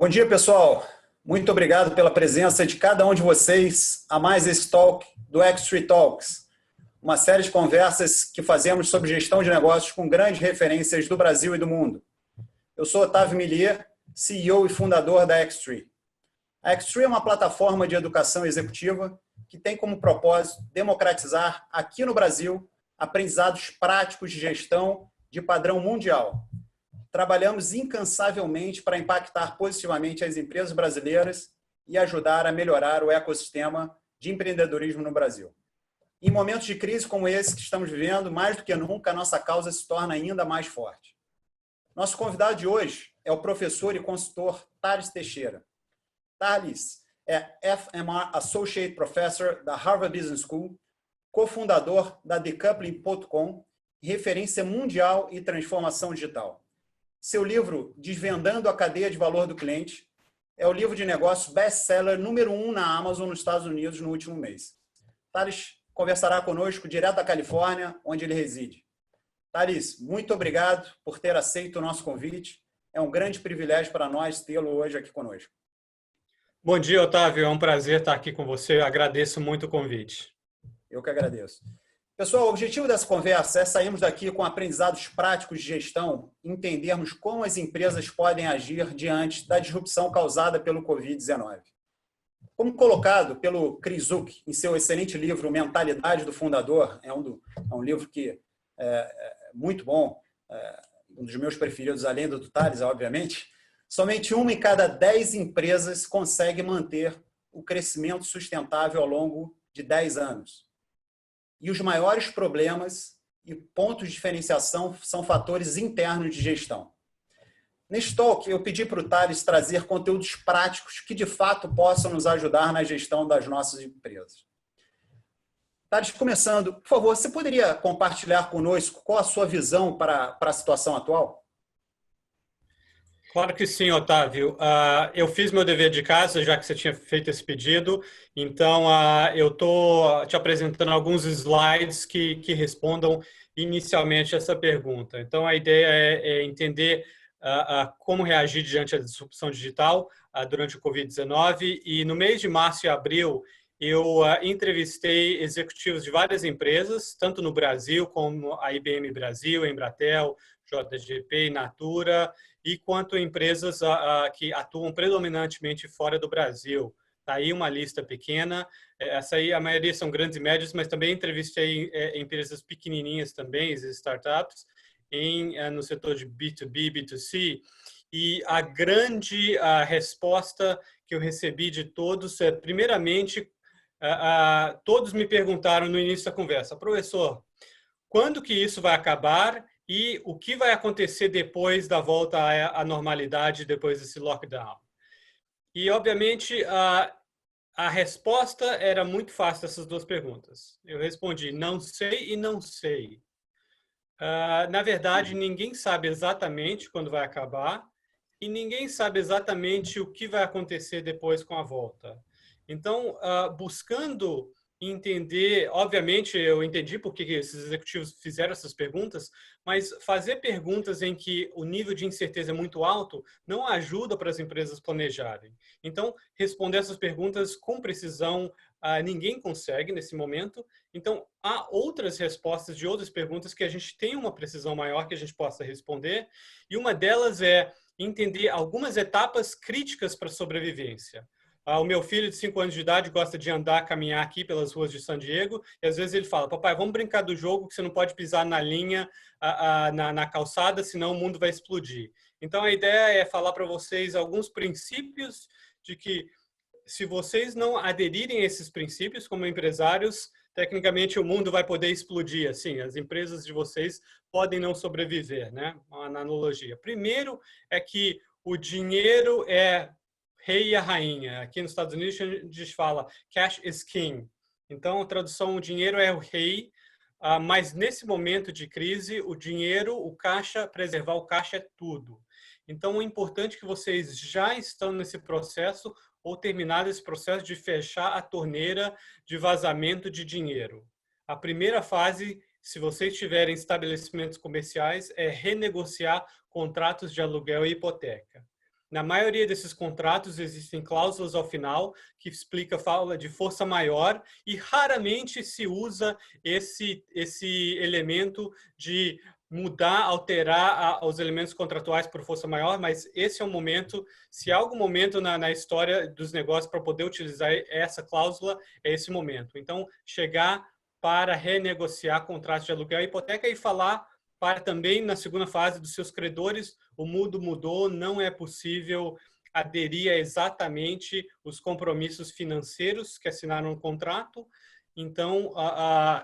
Bom dia, pessoal. Muito obrigado pela presença de cada um de vocês a mais esse talk do X3 Talks, uma série de conversas que fazemos sobre gestão de negócios com grandes referências do Brasil e do mundo. Eu sou Otávio Millier, CEO e fundador da X3. A X3 é uma plataforma de educação executiva que tem como propósito democratizar, aqui no Brasil, aprendizados práticos de gestão de padrão mundial. Trabalhamos incansavelmente para impactar positivamente as empresas brasileiras e ajudar a melhorar o ecossistema de empreendedorismo no Brasil. Em momentos de crise como esse que estamos vivendo, mais do que nunca, a nossa causa se torna ainda mais forte. Nosso convidado de hoje é o professor e consultor Thales Teixeira. Thales é FMR Associate Professor da Harvard Business School, cofundador da Decoupling.com, referência mundial em transformação digital. Seu livro, Desvendando a Cadeia de Valor do Cliente, é o livro de negócios best-seller número 1 na Amazon nos Estados Unidos no último mês. Thales conversará conosco direto da Califórnia, onde ele reside. Thales, muito obrigado por ter aceito o nosso convite. É um grande privilégio para nós tê-lo hoje aqui conosco. Bom dia, Otávio. É um prazer estar aqui com você. Eu agradeço muito o convite. Eu que agradeço. Pessoal, o objetivo dessa conversa é sairmos daqui com aprendizados práticos de gestão, entendermos como as empresas podem agir diante da disrupção causada pelo Covid-19. Como colocado pelo Chris Zook em seu excelente livro Mentalidade do Fundador, é um livro que é muito bom, um dos meus preferidos, além do Thales, obviamente, somente 1 em cada 10 empresas consegue manter o crescimento sustentável ao longo de 10 anos. E os maiores problemas e pontos de diferenciação são fatores internos de gestão. Neste talk, eu pedi para o Thales trazer conteúdos práticos que, de fato, possam nos ajudar na gestão das nossas empresas. Thales, começando, por favor, você poderia compartilhar conosco qual a sua visão para a situação atual? Claro que sim, Otávio. Eu fiz meu dever de casa, já que você tinha feito esse pedido. Então, eu estou te apresentando alguns slides que respondam inicialmente essa pergunta. Então, a ideia é entender como reagir diante da disrupção digital durante o Covid-19. E no mês de março e abril, eu entrevistei executivos de várias empresas, tanto no Brasil como a IBM Brasil, Embratel, JGP, Natura, e quanto empresas que atuam predominantemente fora do Brasil. Está aí uma lista pequena. Essa aí, a maioria são grandes e médias, mas também entrevistei empresas pequenininhas também, startups, no setor de B2B, B2C. E a grande resposta que eu recebi de todos é, primeiramente, todos me perguntaram no início da conversa, professor, quando que isso vai acabar? E o que vai acontecer depois da volta à normalidade, depois desse lockdown? E, obviamente, a resposta era muito fácil dessas duas perguntas. Eu respondi, não sei e não sei. Na verdade, ninguém sabe exatamente quando vai acabar e ninguém sabe exatamente o que vai acontecer depois com a volta. Então, buscando entender, obviamente eu entendi por que esses executivos fizeram essas perguntas, mas fazer perguntas em que o nível de incerteza é muito alto não ajuda para as empresas planejarem. Então, responder essas perguntas com precisão, ninguém consegue nesse momento. Então, há outras respostas de outras perguntas que a gente tem uma precisão maior que a gente possa responder, e uma delas é entender algumas etapas críticas para a sobrevivência. O meu filho de 5 anos de idade gosta de andar, caminhar aqui pelas ruas de San Diego, e às vezes ele fala, papai, vamos brincar do jogo que você não pode pisar na linha, na calçada, senão o mundo vai explodir. Então, a ideia é falar para vocês alguns princípios de que, se vocês não aderirem a esses princípios como empresários, tecnicamente o mundo vai poder explodir. Assim, as empresas de vocês podem não sobreviver, né? Uma analogia. Primeiro é que o dinheiro é rei e a rainha. Aqui nos Estados Unidos a gente fala cash is king. Então, a tradução, o dinheiro é o rei, mas nesse momento de crise, o dinheiro, o caixa, preservar o caixa é tudo. Então, é importante que vocês já estão nesse processo ou terminado esse processo de fechar a torneira de vazamento de dinheiro. A primeira fase, se vocês tiverem estabelecimentos comerciais, é renegociar contratos de aluguel e hipoteca. Na maioria desses contratos existem cláusulas ao final que fala de força maior e raramente se usa esse elemento de mudar, alterar os elementos contratuais por força maior, mas esse é um momento, se há algum momento na história dos negócios para poder utilizar essa cláusula, é esse momento. Então, chegar para renegociar contratos de aluguel e hipoteca e falar para também, na segunda fase, dos seus credores, o mundo mudou, não é possível aderir a exatamente os compromissos financeiros que assinaram no contrato. Então,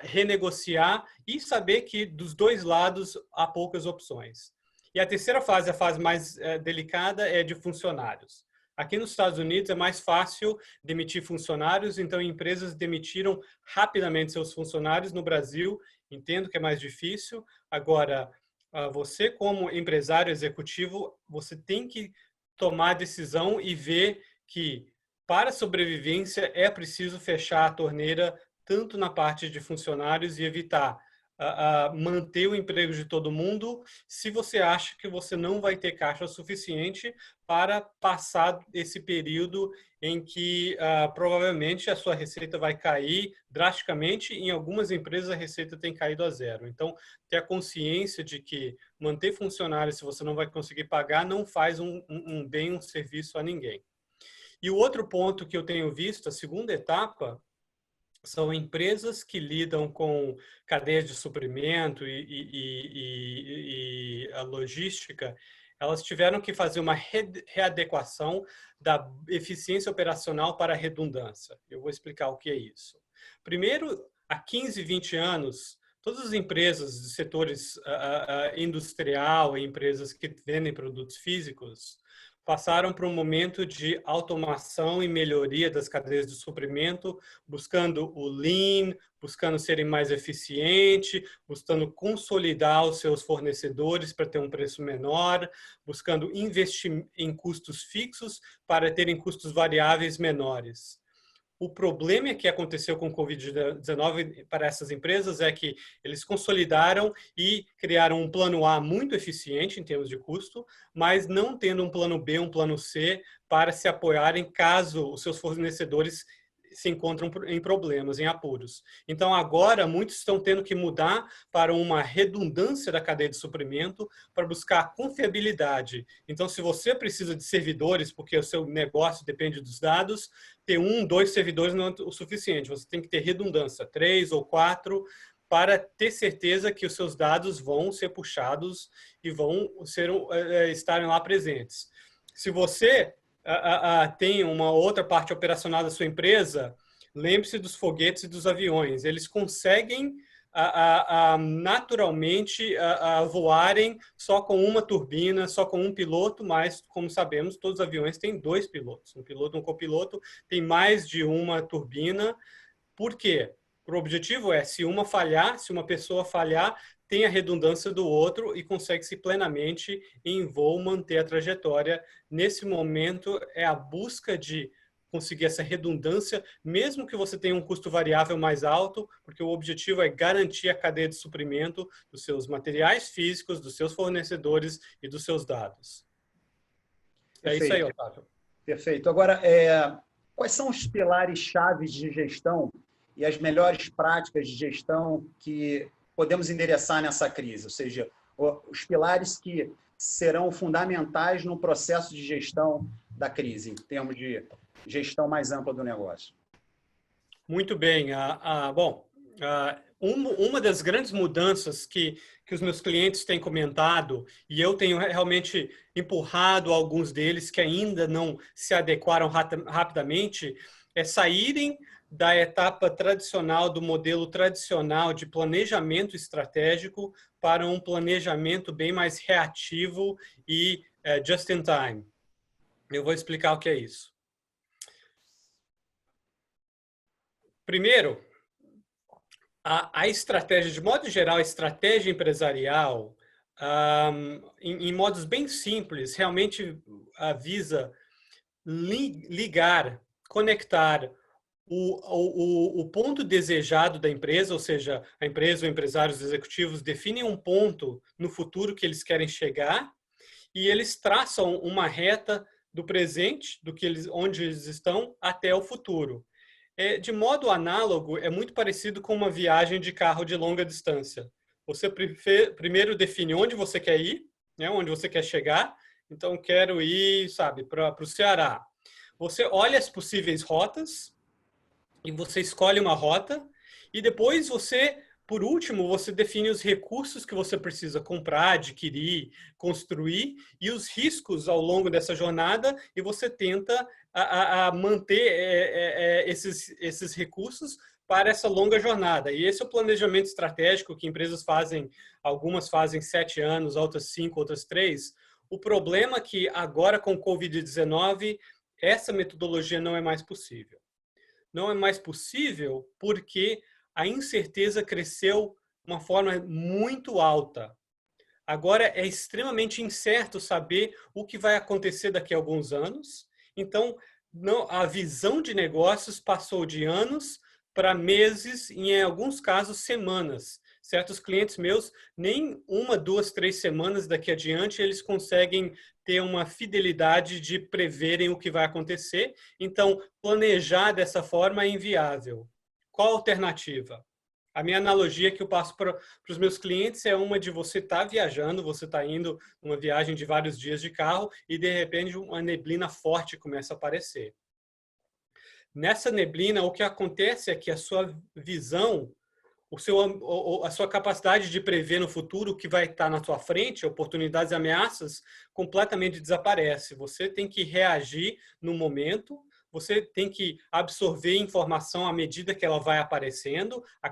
renegociar e saber que dos dois lados há poucas opções. E a terceira fase, a fase mais delicada, é de funcionários. Aqui nos Estados Unidos é mais fácil demitir funcionários, então empresas demitiram rapidamente seus funcionários. No Brasil, entendo que é mais difícil. Agora, você como empresário executivo, você tem que tomar a decisão e ver que para a sobrevivência é preciso fechar a torneira tanto na parte de funcionários e evitar manter o emprego de todo mundo se você acha que você não vai ter caixa suficiente para passar esse período em que provavelmente a sua receita vai cair drasticamente. Em algumas empresas a receita tem caído a zero. Então, ter a consciência de que manter funcionários se você não vai conseguir pagar não faz um bem, um serviço a ninguém. E o outro ponto que eu tenho visto, a segunda etapa, são empresas que lidam com cadeias de suprimento e a logística. Elas tiveram que fazer uma readequação da eficiência operacional para a redundância. Eu vou explicar o que é isso. Primeiro, há 15, 20 anos, todas as empresas de setores industrial e empresas que vendem produtos físicos passaram por um momento de automação e melhoria das cadeias de suprimento, buscando o Lean, buscando serem mais eficientes, buscando consolidar os seus fornecedores para ter um preço menor, buscando investir em custos fixos para terem custos variáveis menores. O problema que aconteceu com o Covid-19 para essas empresas é que eles consolidaram e criaram um plano A muito eficiente em termos de custo, mas não tendo um plano B, um plano C para se apoiarem caso os seus fornecedores se encontram em problemas, em apuros. Então, agora, muitos estão tendo que mudar para uma redundância da cadeia de suprimento para buscar confiabilidade. Então, se você precisa de servidores, porque o seu negócio depende dos dados, ter 1, 2 servidores não é o suficiente. Você tem que ter redundância, 3 ou 4, para ter certeza que os seus dados vão ser puxados e vão estarem lá presentes. Se você tem uma outra parte operacional da sua empresa, lembre-se dos foguetes e dos aviões. Eles conseguem naturalmente voarem só com uma turbina, só com um piloto, mas, como sabemos, todos os aviões têm 2 pilotos. Um piloto e um copiloto tem mais de uma turbina. Por quê? O objetivo é, se uma falhar, se uma pessoa falhar, tem a redundância do outro e consegue-se plenamente em voo manter a trajetória. Nesse momento, é a busca de conseguir essa redundância, mesmo que você tenha um custo variável mais alto, porque o objetivo é garantir a cadeia de suprimento dos seus materiais físicos, dos seus fornecedores e dos seus dados. É isso aí, Otávio. Perfeito. Agora, quais são os pilares chaves de gestão e as melhores práticas de gestão que podemos endereçar nessa crise? Ou seja, os pilares que serão fundamentais no processo de gestão da crise, em termos de gestão mais ampla do negócio. Muito bem. Uma das grandes mudanças que os meus clientes têm comentado, e eu tenho realmente empurrado alguns deles que ainda não se adequaram rapidamente, é saírem da etapa tradicional, do modelo tradicional de planejamento estratégico para um planejamento bem mais reativo e just in time. Eu vou explicar o que é isso. Primeiro, a estratégia, de modo geral, a estratégia empresarial, em modos bem simples, realmente visa ligar, conectar o ponto desejado da empresa, ou seja, a empresa ou empresários executivos definem um ponto no futuro que eles querem chegar e eles traçam uma reta do presente, onde eles estão, até o futuro. De modo análogo, é muito parecido com uma viagem de carro de longa distância. Você primeiro define onde você quer ir, né, onde você quer chegar. Então, quero ir, sabe, para o Ceará. Você olha as possíveis rotas e você escolhe uma rota e depois por último, você define os recursos que você precisa comprar, adquirir, construir e os riscos ao longo dessa jornada e você tenta manter esses recursos para essa longa jornada. E esse é o planejamento estratégico que empresas fazem, algumas fazem 7 anos, outras 5, outras 3. O problema é que agora com o Covid-19, essa metodologia não é mais possível. Não é mais possível porque a incerteza cresceu de uma forma muito alta. Agora é extremamente incerto saber o que vai acontecer daqui a alguns anos. Então, a visão de negócios passou de anos para meses e, em alguns casos, semanas. Certos clientes meus, nem 1, 2, 3 semanas daqui adiante, eles conseguem ter uma fidelidade de preverem o que vai acontecer. Então, planejar dessa forma é inviável. Qual a alternativa? A minha analogia que eu passo para os meus clientes é uma de você estar viajando, você está indo numa viagem de vários dias de carro e, de repente, uma neblina forte começa a aparecer. Nessa neblina, o que acontece é que a sua visão, a sua capacidade de prever no futuro o que vai estar na sua frente, oportunidades e ameaças, completamente desaparece. Você tem que reagir no momento, você tem que absorver informação à medida que ela vai aparecendo. A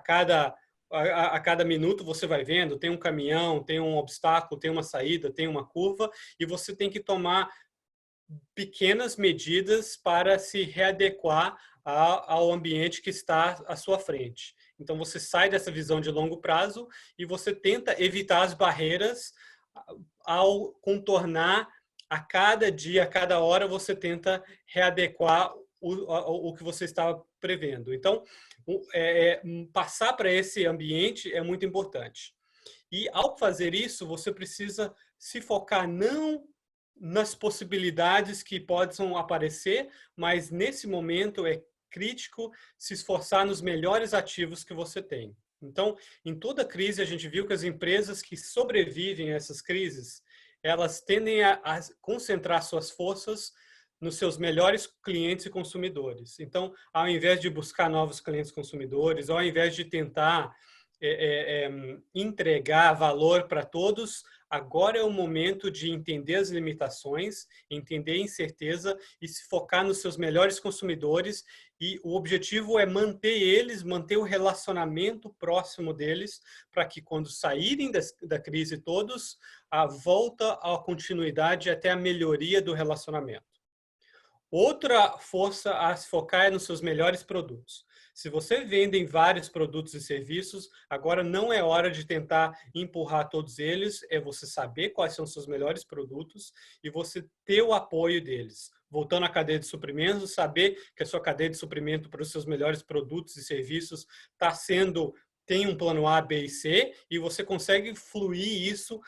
cada minuto você vai vendo, tem um caminhão, tem um obstáculo, tem uma saída, tem uma curva, e você tem que tomar pequenas medidas para se readequar ao ambiente que está à sua frente. Então, você sai dessa visão de longo prazo e você tenta evitar as barreiras ao contornar a cada dia, a cada hora, você tenta readequar o que você estava prevendo. Então, passar para esse ambiente é muito importante. E, ao fazer isso, você precisa se focar não nas possibilidades que possam aparecer, mas nesse momento é crítico se esforçar nos melhores ativos que você tem. Então, em toda crise, a gente viu que as empresas que sobrevivem a essas crises, elas tendem a concentrar suas forças nos seus melhores clientes e consumidores. Então, ao invés de buscar novos clientes consumidores, ao invés de tentar entregar valor para todos, agora é o momento de entender as limitações, entender a incerteza e se focar nos seus melhores consumidores. E o objetivo é manter o relacionamento próximo deles, para que quando saírem da crise todos, a volta à continuidade até a melhoria do relacionamento. Outra força a se focar é nos seus melhores produtos. Se você vende vários produtos e serviços, agora não é hora de tentar empurrar todos eles, é você saber quais são os seus melhores produtos e você ter o apoio deles. Voltando à cadeia de suprimentos, saber que a sua cadeia de suprimento para os seus melhores produtos e serviços tem um plano A, B e C, e você consegue fluir isso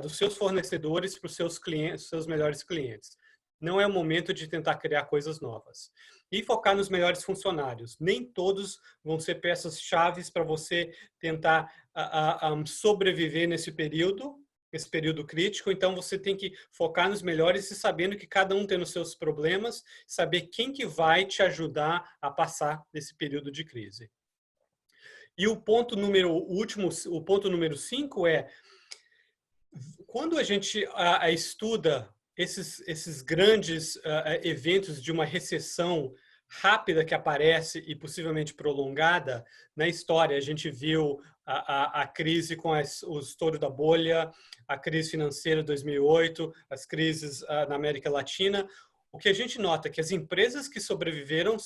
dos seus fornecedores para os seus clientes, seus melhores clientes. Não é o momento de tentar criar coisas novas. E focar nos melhores funcionários. Nem todos vão ser peças-chave para você tentar sobreviver nesse período crítico. Então, você tem que focar nos melhores e sabendo que cada um tem os seus problemas, saber quem que vai te ajudar a passar desse período de crise. E o ponto número 5 é, quando a gente estuda esses grandes eventos de uma recessão rápida que aparece e possivelmente prolongada na história, a gente viu a crise com o estouro da bolha, a crise financeira de 2008, as crises na América Latina. O que a gente nota é que as empresas que sobreviveram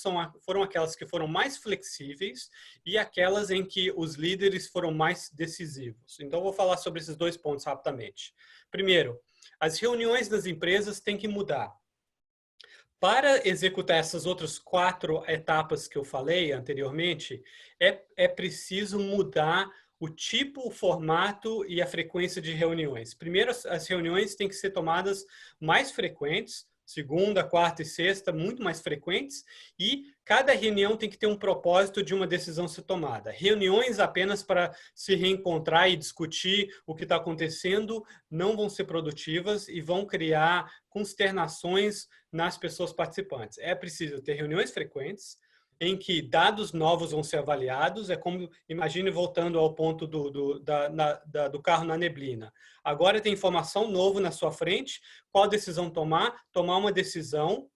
foram aquelas que foram mais flexíveis e aquelas em que os líderes foram mais decisivos. Então, eu vou falar sobre esses 2 pontos rapidamente. Primeiro, as reuniões das empresas têm que mudar. Para executar essas outras 4 etapas que eu falei anteriormente, é preciso mudar o tipo, o formato e a frequência de reuniões. Primeiro, as reuniões têm que ser tomadas mais frequentes, segunda, quarta e sexta, muito mais frequentes, e cada reunião tem que ter um propósito de uma decisão ser tomada. Reuniões apenas para se reencontrar e discutir o que está acontecendo não vão ser produtivas e vão criar consternações nas pessoas participantes. É preciso ter reuniões frequentes, em que dados novos vão ser avaliados. É como, imagine voltando ao ponto do carro na neblina. Agora tem informação nova na sua frente, qual decisão tomar? Tomar uma decisão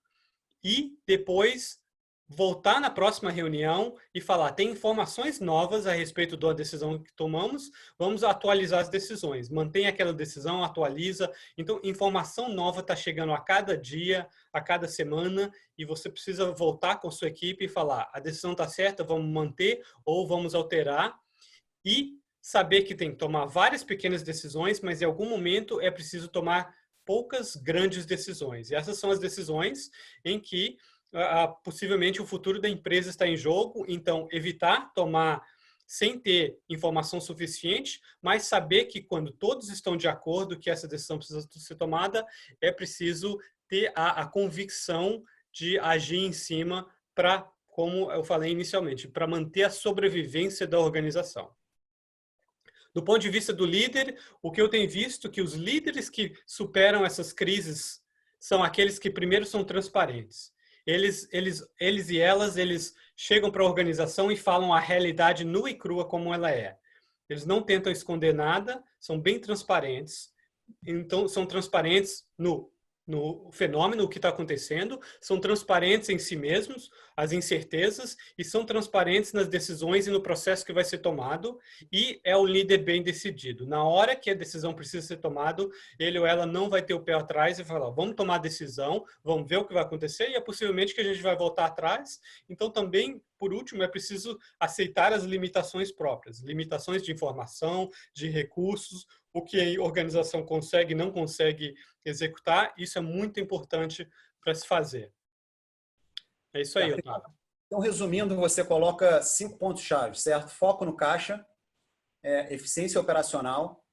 e depois voltar na próxima reunião e falar, tem informações novas a respeito da decisão que tomamos, vamos atualizar as decisões. Mantém aquela decisão, atualiza. Então, informação nova está chegando a cada dia, a cada semana, e você precisa voltar com a sua equipe e falar, a decisão está certa, vamos manter ou vamos alterar. E saber que tem que tomar várias pequenas decisões, mas em algum momento é preciso tomar poucas grandes decisões. E essas são as decisões em que possivelmente o futuro da empresa está em jogo, então evitar tomar sem ter informação suficiente, mas saber que quando todos estão de acordo que essa decisão precisa ser tomada, é preciso ter a convicção de agir em cima para, como eu falei inicialmente, para manter a sobrevivência da organização. Do ponto de vista do líder, o que eu tenho visto é que os líderes que superam essas crises são aqueles que primeiro são transparentes. Eles chegam para a organização e falam a realidade nua e crua como ela é. Eles não tentam esconder nada, são bem transparentes. Então, são transparentes no fenômeno, o que está acontecendo, são transparentes em si mesmos, as incertezas, e são transparentes nas decisões e no processo que vai ser tomado, e é o líder bem decidido. Na hora que a decisão precisa ser tomada, ele ou ela não vai ter o pé atrás e falar, vamos tomar a decisão, vamos ver o que vai acontecer, e é possivelmente que a gente vai voltar atrás. Então, também, por último, é preciso aceitar as limitações próprias, limitações de informação, de recursos, o que a organização consegue e não consegue executar, isso é muito importante para se fazer. É isso aí, Otávio. Então, resumindo, você coloca 5 pontos-chave, certo? Foco no caixa, eficiência operacional,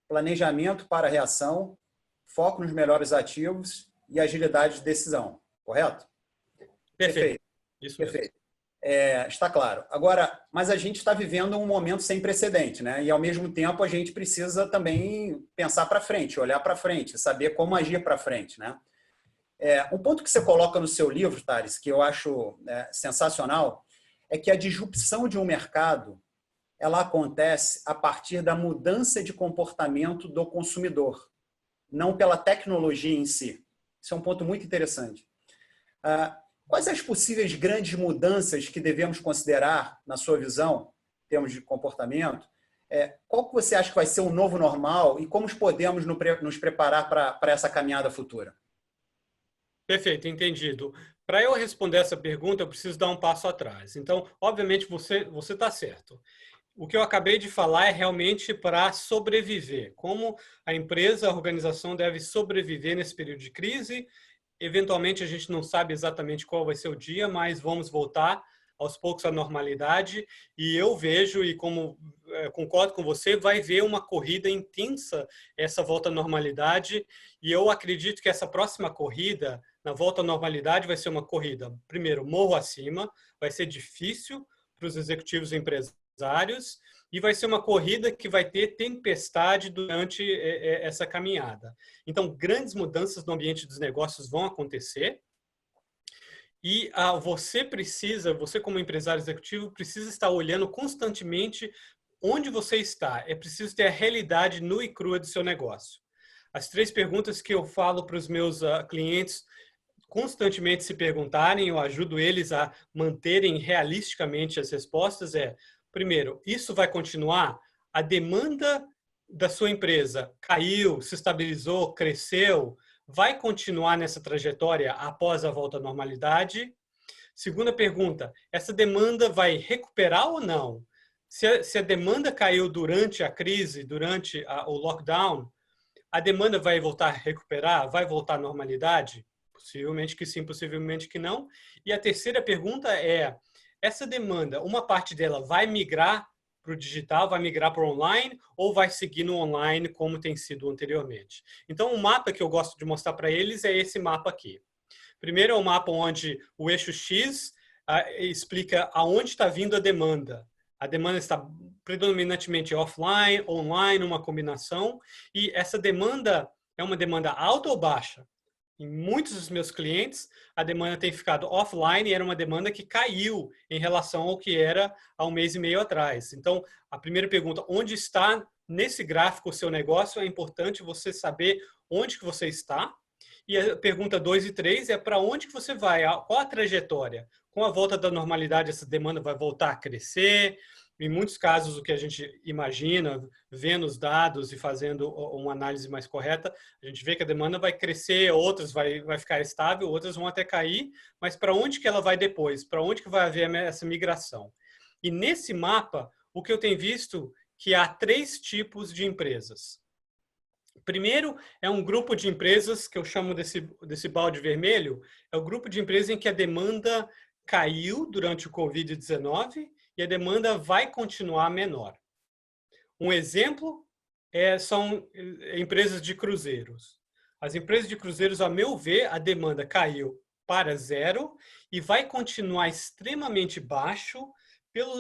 planejamento para reação, foco nos melhores ativos e agilidade de decisão, correto? Perfeito. Isso mesmo. Perfeito. Está claro. Agora, mas a gente está vivendo um momento sem precedente, né? E, ao mesmo tempo, a gente precisa também pensar para frente, olhar para frente, saber como agir para frente, né? Um ponto que você coloca no seu livro, Thales, que eu acho sensacional, é que a disrupção de um mercado ela acontece a partir da mudança de comportamento do consumidor, não pela tecnologia em si. Isso é um ponto muito interessante. Quais as possíveis grandes mudanças que devemos considerar, na sua visão, em termos de comportamento? Qual que você acha que vai ser o novo normal e como podemos nos preparar para essa caminhada futura? Perfeito, entendido. Para eu responder essa pergunta, eu preciso dar um passo atrás. Então, obviamente, você está certo. O que eu acabei de falar é realmente para sobreviver. Como a empresa, a organização deve sobreviver nesse período de crise. Eventualmente, a gente não sabe exatamente qual vai ser o dia, mas vamos voltar aos poucos à normalidade. E eu vejo, e como concordo com você, vai haver uma corrida intensa essa volta à normalidade. E eu acredito que essa próxima corrida, na volta à normalidade, vai ser uma corrida, primeiro, morro acima, vai ser difícil para os executivos e empresários, e vai ser uma corrida que vai ter tempestade durante essa caminhada. Então, grandes mudanças no ambiente dos negócios vão acontecer, e você como empresário executivo, precisa estar olhando constantemente onde você está. É preciso ter a realidade nua e crua do seu negócio. As 3 perguntas que eu falo para os meus clientes constantemente se perguntarem, eu ajudo eles a manterem realisticamente as respostas, primeiro, isso vai continuar? A demanda da sua empresa caiu, se estabilizou, cresceu? Vai continuar nessa trajetória após a volta à normalidade? Segunda pergunta, essa demanda vai recuperar ou não? Se a demanda caiu durante a crise, durante o lockdown, a demanda vai voltar a recuperar? Vai voltar à normalidade? Possivelmente que sim, possivelmente que não. E a terceira pergunta essa demanda, uma parte dela vai migrar para o digital, vai migrar para o online ou vai seguir no online como tem sido anteriormente. Então, o mapa que eu gosto de mostrar para eles é esse mapa aqui. Primeiro é o mapa onde o eixo X explica aonde está vindo a demanda. A demanda está predominantemente offline, online, uma combinação. E essa demanda é uma demanda alta ou baixa? Em muitos dos meus clientes, a demanda tem ficado offline e era uma demanda que caiu em relação ao que era há um mês e meio atrás. Então, a primeira pergunta, onde está nesse gráfico o seu negócio? É importante você saber onde que você está. E a pergunta 2 e 3 é para onde que você vai? Qual a trajetória? Com a volta da normalidade, essa demanda vai voltar a crescer? Em muitos casos, o que a gente imagina, vendo os dados e fazendo uma análise mais correta, a gente vê que a demanda vai crescer, outras vai ficar estável, outras vão até cair, mas para onde que ela vai depois? Para onde que vai haver essa migração? E nesse mapa, o que eu tenho visto que há 3 tipos de empresas. Primeiro, é um grupo de empresas que eu chamo desse balde vermelho, é o grupo de empresas em que a demanda caiu durante o Covid-19 e a demanda vai continuar menor. Um exemplo são empresas de cruzeiros. As empresas de cruzeiros, a meu ver, a demanda caiu para 0 e vai continuar extremamente baixo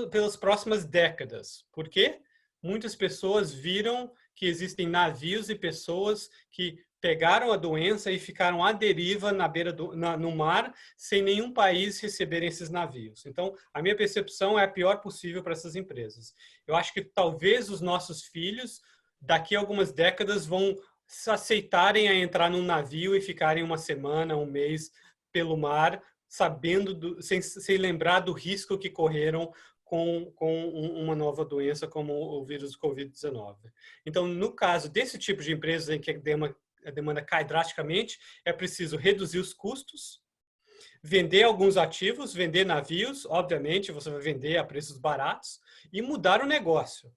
pelas próximas décadas. Por quê? Muitas pessoas viram que existem navios e pessoas que pegaram a doença e ficaram à deriva no mar, sem nenhum país receberem esses navios. Então, a minha percepção é a pior possível para essas empresas. Eu acho que talvez os nossos filhos, daqui a algumas décadas, vão se aceitarem a entrar num navio e ficarem uma semana, um mês pelo mar, sabendo, sem lembrar do risco que correram com uma nova doença como o vírus do Covid-19. Então, no caso desse tipo de empresas em que a demanda cai drasticamente, é preciso reduzir os custos, vender alguns ativos, vender navios, obviamente você vai vender a preços baratos, e mudar o negócio.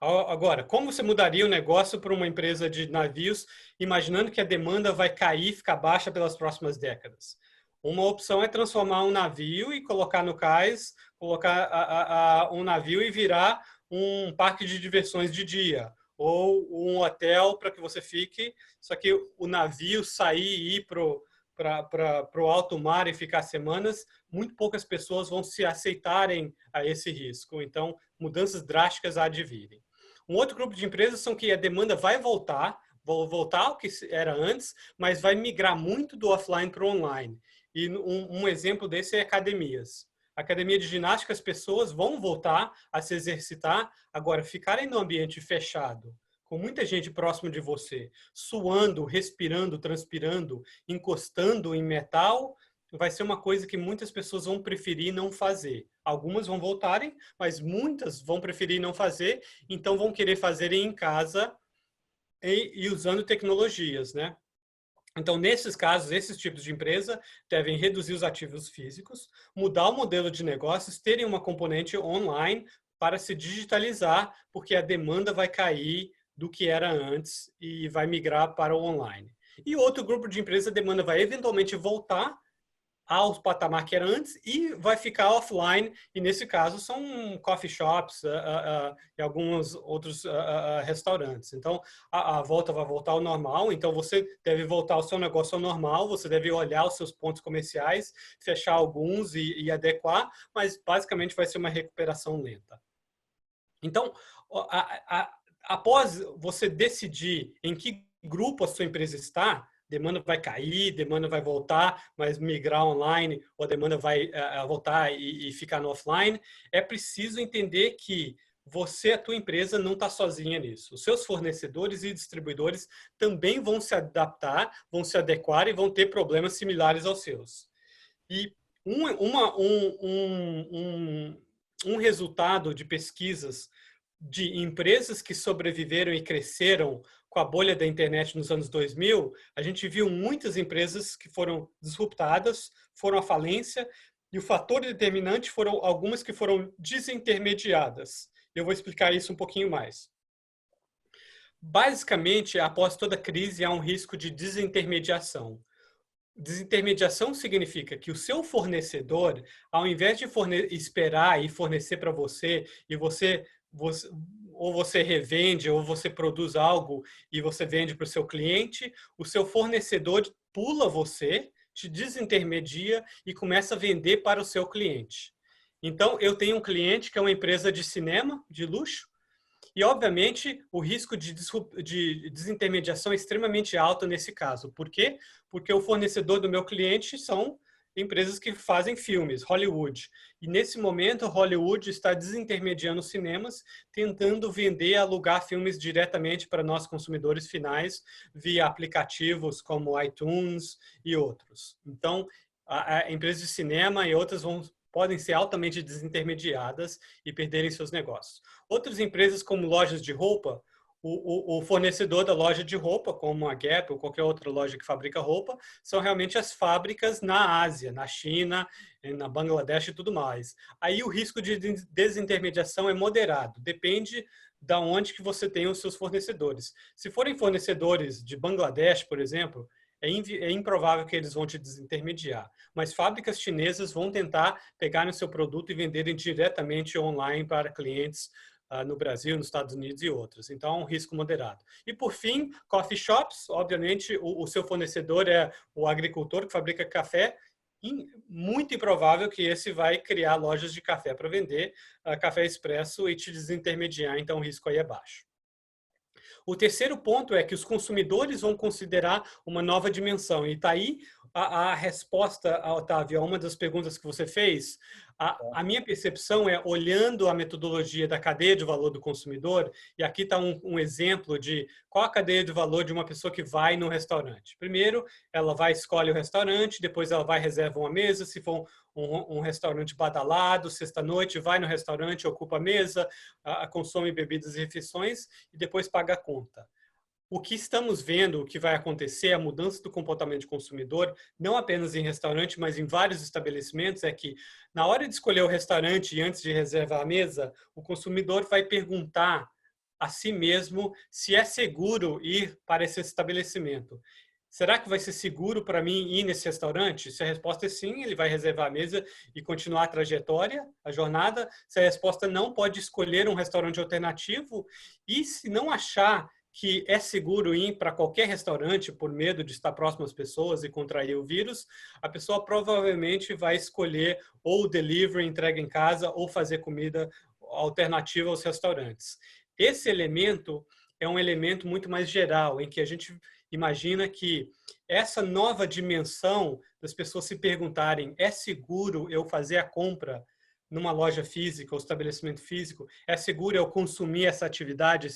Agora, como você mudaria o negócio para uma empresa de navios, imaginando que a demanda vai cair, ficar baixa pelas próximas décadas? Uma opção é transformar um navio e colocar no cais, colocar um navio e virar um parque de diversões de dia, ou um hotel para que você fique, só que o navio sair e ir para o alto mar e ficar semanas, muito poucas pessoas vão se aceitarem a esse risco. Então, mudanças drásticas há de virem. Um outro grupo de empresas são que a demanda vai voltar ao que era antes, mas vai migrar muito do offline para o online. E um exemplo desse é academias. Academia de ginástica, as pessoas vão voltar a se exercitar. Agora, ficarem no ambiente fechado, com muita gente próxima de você, suando, respirando, transpirando, encostando em metal, vai ser uma coisa que muitas pessoas vão preferir não fazer. Algumas vão voltarem, mas muitas vão preferir não fazer, então vão querer fazer em casa e usando tecnologias, né? Então, nesses casos, esses tipos de empresa devem reduzir os ativos físicos, mudar o modelo de negócios, terem uma componente online para se digitalizar, porque a demanda vai cair do que era antes e vai migrar para o online. E outro grupo de empresa, a demanda vai eventualmente voltar ao patamar que era antes e vai ficar offline, e nesse caso são coffee shops e alguns outros restaurantes. Então, a volta vai voltar ao normal, então você deve voltar ao seu negócio ao normal, você deve olhar os seus pontos comerciais, fechar alguns e adequar, mas basicamente vai ser uma recuperação lenta. Então, após você decidir em que grupo a sua empresa está, demanda vai cair, demanda vai voltar, mas migrar online, ou a demanda vai voltar e ficar no offline, é preciso entender que você, a tua empresa, não está sozinha nisso. Os seus fornecedores e distribuidores também vão se adaptar, vão se adequar e vão ter problemas similares aos seus. E um resultado de pesquisas de empresas que sobreviveram e cresceram com a bolha da internet nos anos 2000, a gente viu muitas empresas que foram disruptadas, foram à falência, e o fator determinante foram algumas que foram desintermediadas. Eu vou explicar isso um pouquinho mais. Basicamente, após toda crise, há um risco de desintermediação. Desintermediação significa que o seu fornecedor, ao invés de esperar e fornecer para você, e você você, ou você revende, ou você produz algo e você vende para o seu cliente, o seu fornecedor pula você, te desintermedia e começa a vender para o seu cliente. Então, eu tenho um cliente que é uma empresa de cinema, de luxo, e, obviamente, o risco de desintermediação é extremamente alto nesse caso. Por quê? Porque o fornecedor do meu cliente são empresas que fazem filmes, Hollywood. E, nesse momento, Hollywood está desintermediando os cinemas, tentando vender e alugar filmes diretamente para nós, consumidores finais, via aplicativos como iTunes e outros. Então, a empresas de cinema e outras podem ser altamente desintermediadas e perderem seus negócios. Outras empresas, como lojas de roupa, o fornecedor da loja de roupa, como a Gap ou qualquer outra loja que fabrica roupa, são realmente as fábricas na Ásia, na China, na Bangladesh e tudo mais. Aí o risco de desintermediação é moderado, depende de onde que você tem os seus fornecedores. Se forem fornecedores de Bangladesh, por exemplo, é improvável que eles vão te desintermediar. Mas fábricas chinesas vão tentar pegar no seu produto e venderem diretamente online para clientes no Brasil, nos Estados Unidos e outros. Então, é um risco moderado. E, por fim, coffee shops. Obviamente, o seu fornecedor é o agricultor que fabrica café. Muito improvável que esse vai criar lojas de café para vender café expresso e te desintermediar. Então, o risco aí é baixo. O terceiro ponto é que os consumidores vão considerar uma nova dimensão. E está aí a resposta, Otávio, a uma das perguntas que você fez. A minha percepção é, olhando a metodologia da cadeia de valor do consumidor, e aqui está um exemplo de qual a cadeia de valor de uma pessoa que vai no restaurante. Primeiro, ela vai, escolhe o restaurante, depois ela vai, reserva uma mesa, se for um restaurante badalado, sexta-noite, vai no restaurante, ocupa a mesa, consome bebidas e refeições, e depois paga a conta. O que estamos vendo, o que vai acontecer, a mudança do comportamento do consumidor, não apenas em restaurante, mas em vários estabelecimentos, é que na hora de escolher o restaurante e antes de reservar a mesa, o consumidor vai perguntar a si mesmo se é seguro ir para esse estabelecimento. Será que vai ser seguro para mim ir nesse restaurante? Se a resposta é sim, ele vai reservar a mesa e continuar a trajetória, a jornada. Se a resposta não, pode escolher um restaurante alternativo. E se não achar que é seguro ir para qualquer restaurante por medo de estar próximo às pessoas e contrair o vírus, a pessoa provavelmente vai escolher ou o delivery, entrega em casa, ou fazer comida alternativa aos restaurantes. Esse elemento é um elemento muito mais geral, em que a gente imagina que essa nova dimensão das pessoas se perguntarem, é seguro eu fazer a compra numa loja física ou estabelecimento físico, é seguro eu consumir essa atividade,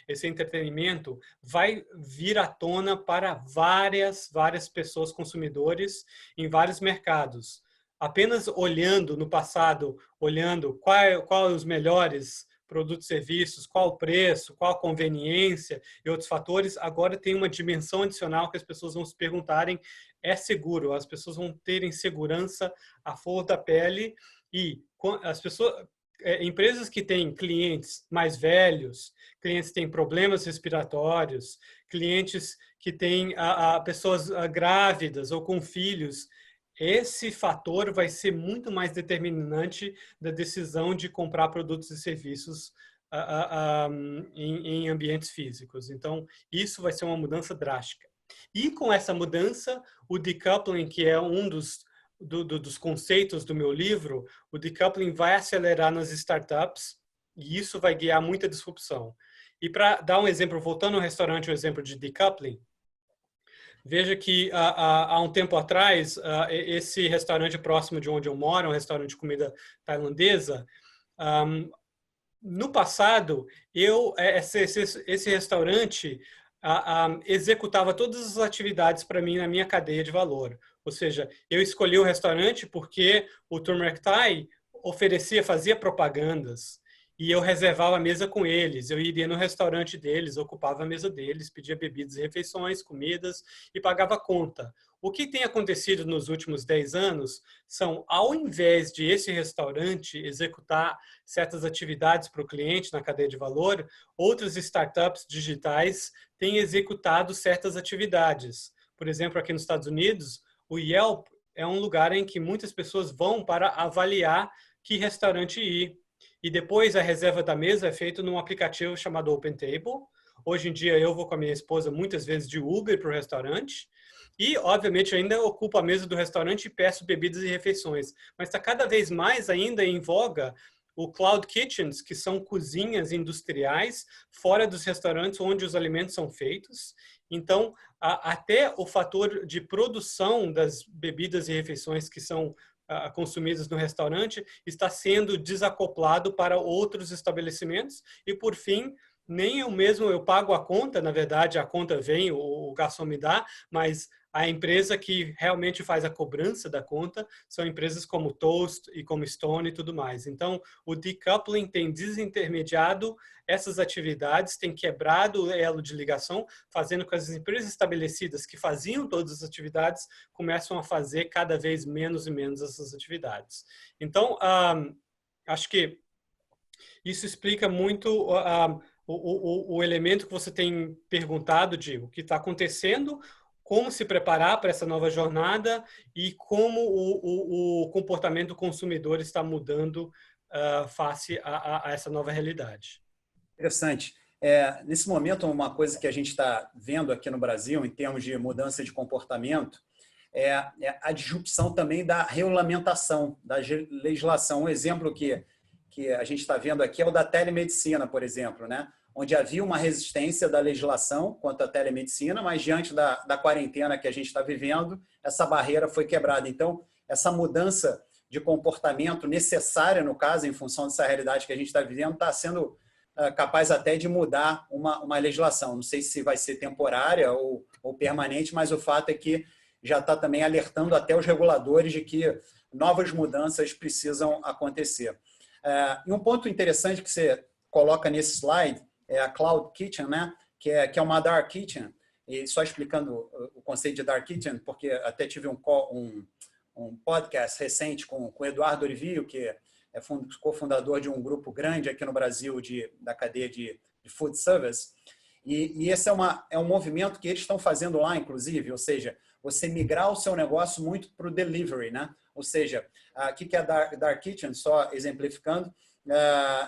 esse entretenimento, vai vir à tona para várias pessoas, consumidores, em vários mercados. Apenas olhando no passado, olhando qual os melhores produtos e serviços, qual o preço, qual a conveniência e outros fatores, agora tem uma dimensão adicional que as pessoas vão se perguntarem, é seguro? As pessoas vão terem segurança à flor da pele e as pessoas, empresas que têm clientes mais velhos, clientes que têm problemas respiratórios, clientes que têm pessoas grávidas ou com filhos, esse fator vai ser muito mais determinante da decisão de comprar produtos e serviços em ambientes físicos. Então, isso vai ser uma mudança drástica. E com essa mudança, o decoupling, que é um dos conceitos do meu livro, o decoupling vai acelerar nas startups e isso vai guiar muita disrupção. E para dar um exemplo, voltando ao restaurante, um exemplo de decoupling, veja que há um tempo atrás, esse restaurante próximo de onde eu moro, um restaurante de comida tailandesa, no passado, esse restaurante executava todas as atividades para mim na minha cadeia de valor. Ou seja, eu escolhi o restaurante porque o Turmeric Thai fazia propagandas e eu reservava a mesa com eles. Eu iria no restaurante deles, ocupava a mesa deles, pedia bebidas e refeições, comidas e pagava conta. O que tem acontecido nos últimos 10 anos são, ao invés de esse restaurante executar certas atividades para o cliente na cadeia de valor, outras startups digitais têm executado certas atividades. Por exemplo, aqui nos Estados Unidos, o Yelp é um lugar em que muitas pessoas vão para avaliar que restaurante ir. e depois a reserva da mesa é feita num aplicativo chamado OpenTable. Hoje em dia eu vou com a minha esposa muitas vezes de Uber para o restaurante e, obviamente, ainda ocupo a mesa do restaurante e peço bebidas e refeições. Mas está cada vez mais ainda em voga o Cloud Kitchens, que são cozinhas industriais fora dos restaurantes onde os alimentos são feitos. Então, até o fator de produção das bebidas e refeições que são consumidas no restaurante está sendo desacoplado para outros estabelecimentos. E, por fim, nem eu pago a conta, na verdade, a conta vem, o garçom me dá, mas a empresa que realmente faz a cobrança da conta são empresas como Toast e como Stone e tudo mais. Então, o decoupling tem desintermediado essas atividades, tem quebrado o elo de ligação, fazendo com que as empresas estabelecidas que faziam todas as atividades começam a fazer cada vez menos e menos essas atividades. Então, acho que isso explica muito o elemento que você tem perguntado de o que está acontecendo, como se preparar para essa nova jornada e como o comportamento do consumidor está mudando face a essa nova realidade. Interessante. Nesse momento, uma coisa que a gente está vendo aqui no Brasil, em termos de mudança de comportamento, é a disrupção também da regulamentação, da legislação. Um exemplo que a gente está vendo aqui é o da telemedicina, por exemplo, né? Onde havia uma resistência da legislação quanto à telemedicina, mas diante da quarentena que a gente está vivendo, essa barreira foi quebrada. Então, essa mudança de comportamento necessária, no caso, em função dessa realidade que a gente está vivendo, está sendo capaz até de mudar uma legislação. Não sei se vai ser temporária ou permanente, mas o fato é que já está também alertando até os reguladores de que novas mudanças precisam acontecer. E um ponto interessante que você coloca nesse slide é a Cloud Kitchen, né? que é uma Dark Kitchen. E só explicando o conceito de Dark Kitchen, porque até tive um podcast recente com o Eduardo Orivio, que é cofundador de um grupo grande aqui no Brasil da cadeia de food service. E esse é um movimento que eles estão fazendo lá, inclusive, ou seja, você migrar o seu negócio muito para o delivery, né? Ou seja, o que é a Dark Kitchen, só exemplificando,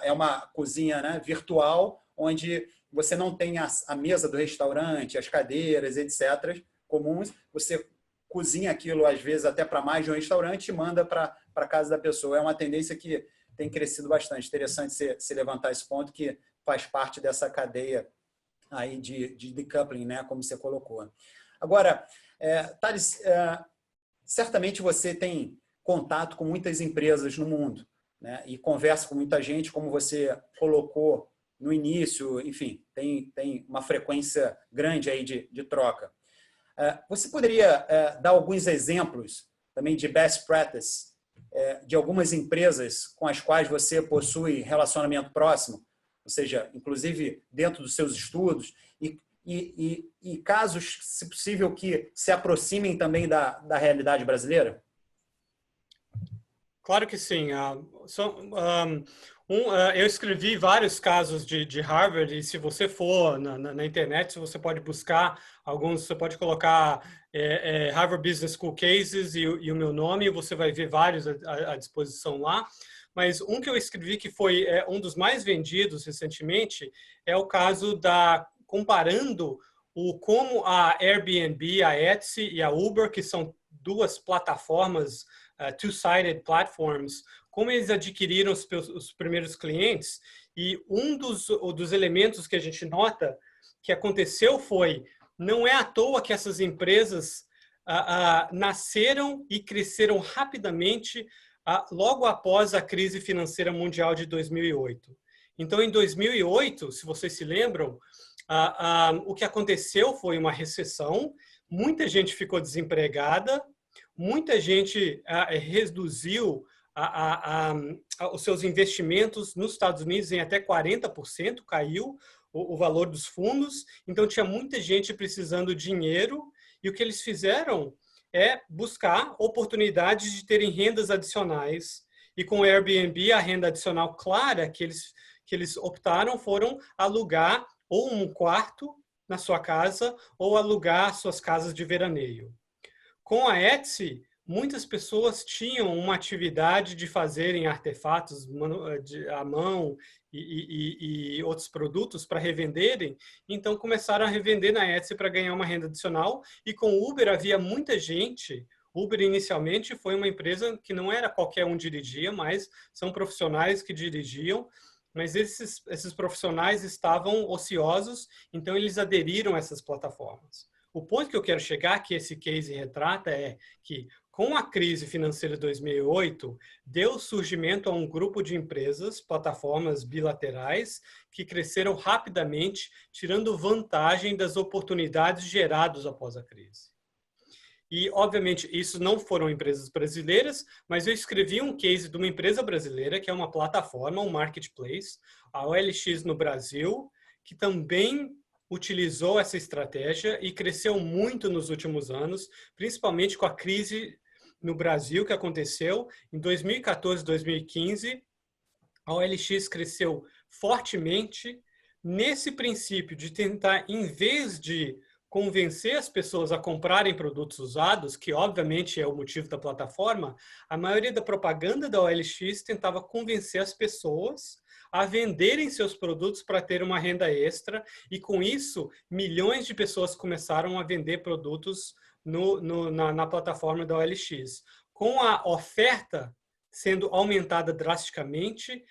é uma cozinha, né, virtual, onde você não tem a mesa do restaurante, as cadeiras, etc., comuns, você cozinha aquilo, às vezes, até para mais de um restaurante e manda para a casa da pessoa. É uma tendência que tem crescido bastante. Interessante você levantar esse ponto, que faz parte dessa cadeia aí de decoupling, né, como você colocou. Agora, Thales, certamente você tem contato com muitas empresas no mundo, né, e conversa com muita gente, como você colocou no início, enfim, tem uma frequência grande aí de troca. Você poderia dar alguns exemplos também de best practice de algumas empresas com as quais você possui relacionamento próximo, ou seja, inclusive dentro dos seus estudos, e casos, se possível, que se aproximem também da realidade brasileira? Claro que sim. Eu escrevi vários casos de Harvard, e se você for na internet, você pode buscar alguns, você pode colocar Harvard Business School Cases e o meu nome, e você vai ver vários à disposição lá. Mas um que eu escrevi que foi um dos mais vendidos recentemente é o caso comparando como a Airbnb, a Etsy e a Uber, que são duas plataformas, two-sided platforms, como eles adquiriram os primeiros clientes. E um dos elementos que a gente nota que aconteceu não é à toa que essas empresas nasceram e cresceram rapidamente logo após a crise financeira mundial de 2008. Então, em 2008, se vocês se lembram, o que aconteceu foi uma recessão, muita gente ficou desempregada, muita gente reduziu os seus investimentos nos Estados Unidos em até 40%, caiu o valor dos fundos, então tinha muita gente precisando de dinheiro, e o que eles fizeram é buscar oportunidades de terem rendas adicionais, e com o Airbnb a renda adicional clara que eles optaram foram alugar ou um quarto na sua casa ou alugar suas casas de veraneio. Com a Etsy, muitas pessoas tinham uma atividade de fazerem artefatos à mão e outros produtos para revenderem, então começaram a revender na Etsy para ganhar uma renda adicional, e com o Uber havia muita gente. Uber inicialmente foi uma empresa que não era qualquer um dirigia, mas são profissionais que dirigiam, mas esses profissionais estavam ociosos, então eles aderiram a essas plataformas. O ponto que eu quero chegar, que esse case retrata, é que com a crise financeira de 2008, deu surgimento a um grupo de empresas, plataformas bilaterais, que cresceram rapidamente, tirando vantagem das oportunidades geradas após a crise. E, obviamente, isso não foram empresas brasileiras, mas eu escrevi um case de uma empresa brasileira, que é uma plataforma, um marketplace, a OLX no Brasil, que também utilizou essa estratégia e cresceu muito nos últimos anos, principalmente com a crise no Brasil que aconteceu em 2014, 2015. A OLX cresceu fortemente nesse princípio de tentar, em vez de convencer as pessoas a comprarem produtos usados, que obviamente é o motivo da plataforma, a maioria da propaganda da OLX tentava convencer as pessoas a venderem seus produtos para ter uma renda extra, e com isso milhões de pessoas começaram a vender produtos na plataforma da OLX. Com a oferta sendo aumentada drasticamente,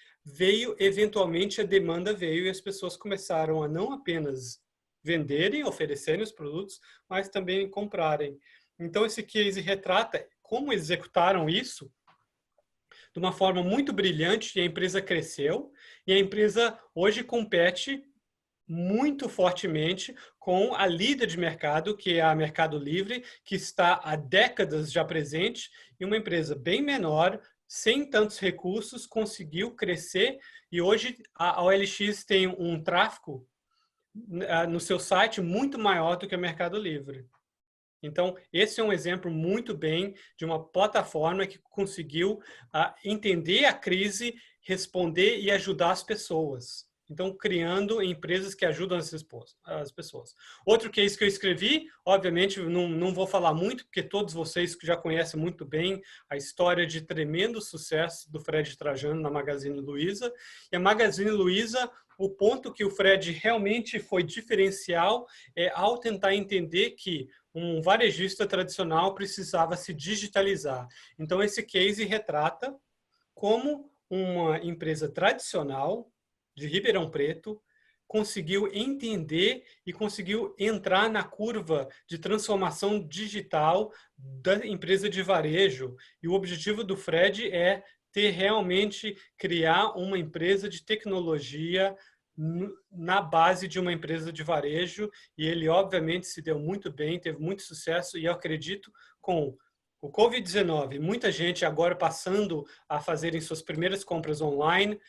eventualmente a demanda veio e as pessoas começaram a não apenas venderem, oferecerem os produtos, mas também comprarem. Então, esse case retrata como executaram isso de uma forma muito brilhante, e a empresa cresceu, e a empresa hoje compete muito fortemente com a líder de mercado, que é a Mercado Livre, que está há décadas já presente, e uma empresa bem menor, sem tantos recursos, conseguiu crescer, e hoje a OLX tem um tráfego no seu site muito maior do que o Mercado Livre. Então, esse é um exemplo muito bem de uma plataforma que conseguiu entender a crise, responder e ajudar as pessoas. Então, criando empresas que ajudam as pessoas. Outro case que eu escrevi, obviamente, não vou falar muito, porque todos vocês já conhecem muito bem a história de tremendo sucesso do Fred Trajano na Magazine Luiza. E a Magazine Luiza, o ponto que o Fred realmente foi diferencial é ao tentar entender que um varejista tradicional precisava se digitalizar. Então, esse case retrata como uma empresa tradicional de Ribeirão Preto conseguiu entender e conseguiu entrar na curva de transformação digital da empresa de varejo. E o objetivo do Fred é realmente criar uma empresa de tecnologia na base de uma empresa de varejo, e ele obviamente se deu muito bem, teve muito sucesso, e eu acredito com o Covid-19, muita gente agora passando a fazerem suas primeiras compras online,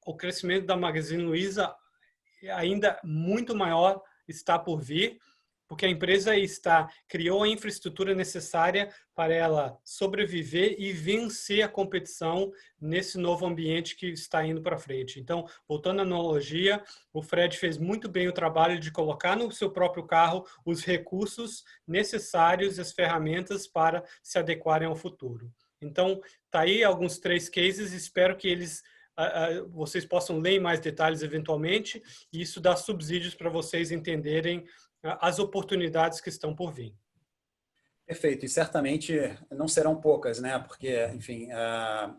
o crescimento da Magazine Luiza ainda muito maior está por vir, porque a empresa criou a infraestrutura necessária para ela sobreviver e vencer a competição nesse novo ambiente que está indo para frente. Então, voltando à analogia, o Fred fez muito bem o trabalho de colocar no seu próprio carro os recursos necessários e as ferramentas para se adequarem ao futuro. Então, tá aí alguns 3 cases, espero que vocês possam ler em mais detalhes eventualmente, e isso dá subsídios para vocês entenderem as oportunidades que estão por vir. Perfeito, e certamente não serão poucas, né? Porque, enfim,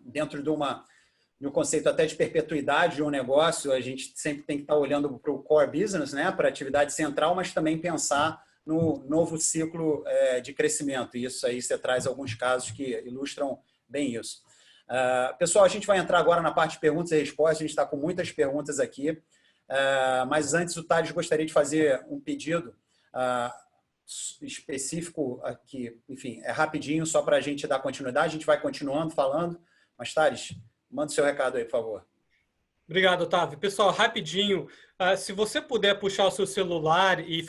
dentro de um conceito até de perpetuidade de um negócio, a gente sempre tem que estar olhando para o core business, né? Para a atividade central, mas também pensar no novo ciclo de crescimento. E isso aí você traz alguns casos que ilustram bem isso. Pessoal, a gente vai entrar agora na parte de perguntas e respostas. A gente está com muitas perguntas aqui. Mas antes, o Thales gostaria de fazer um pedido específico aqui, enfim, é rapidinho, só para a gente dar continuidade. A gente vai continuando falando, mas Thales, manda o seu recado aí, por favor. Obrigado, Otávio. Pessoal, rapidinho, se você puder puxar o seu celular e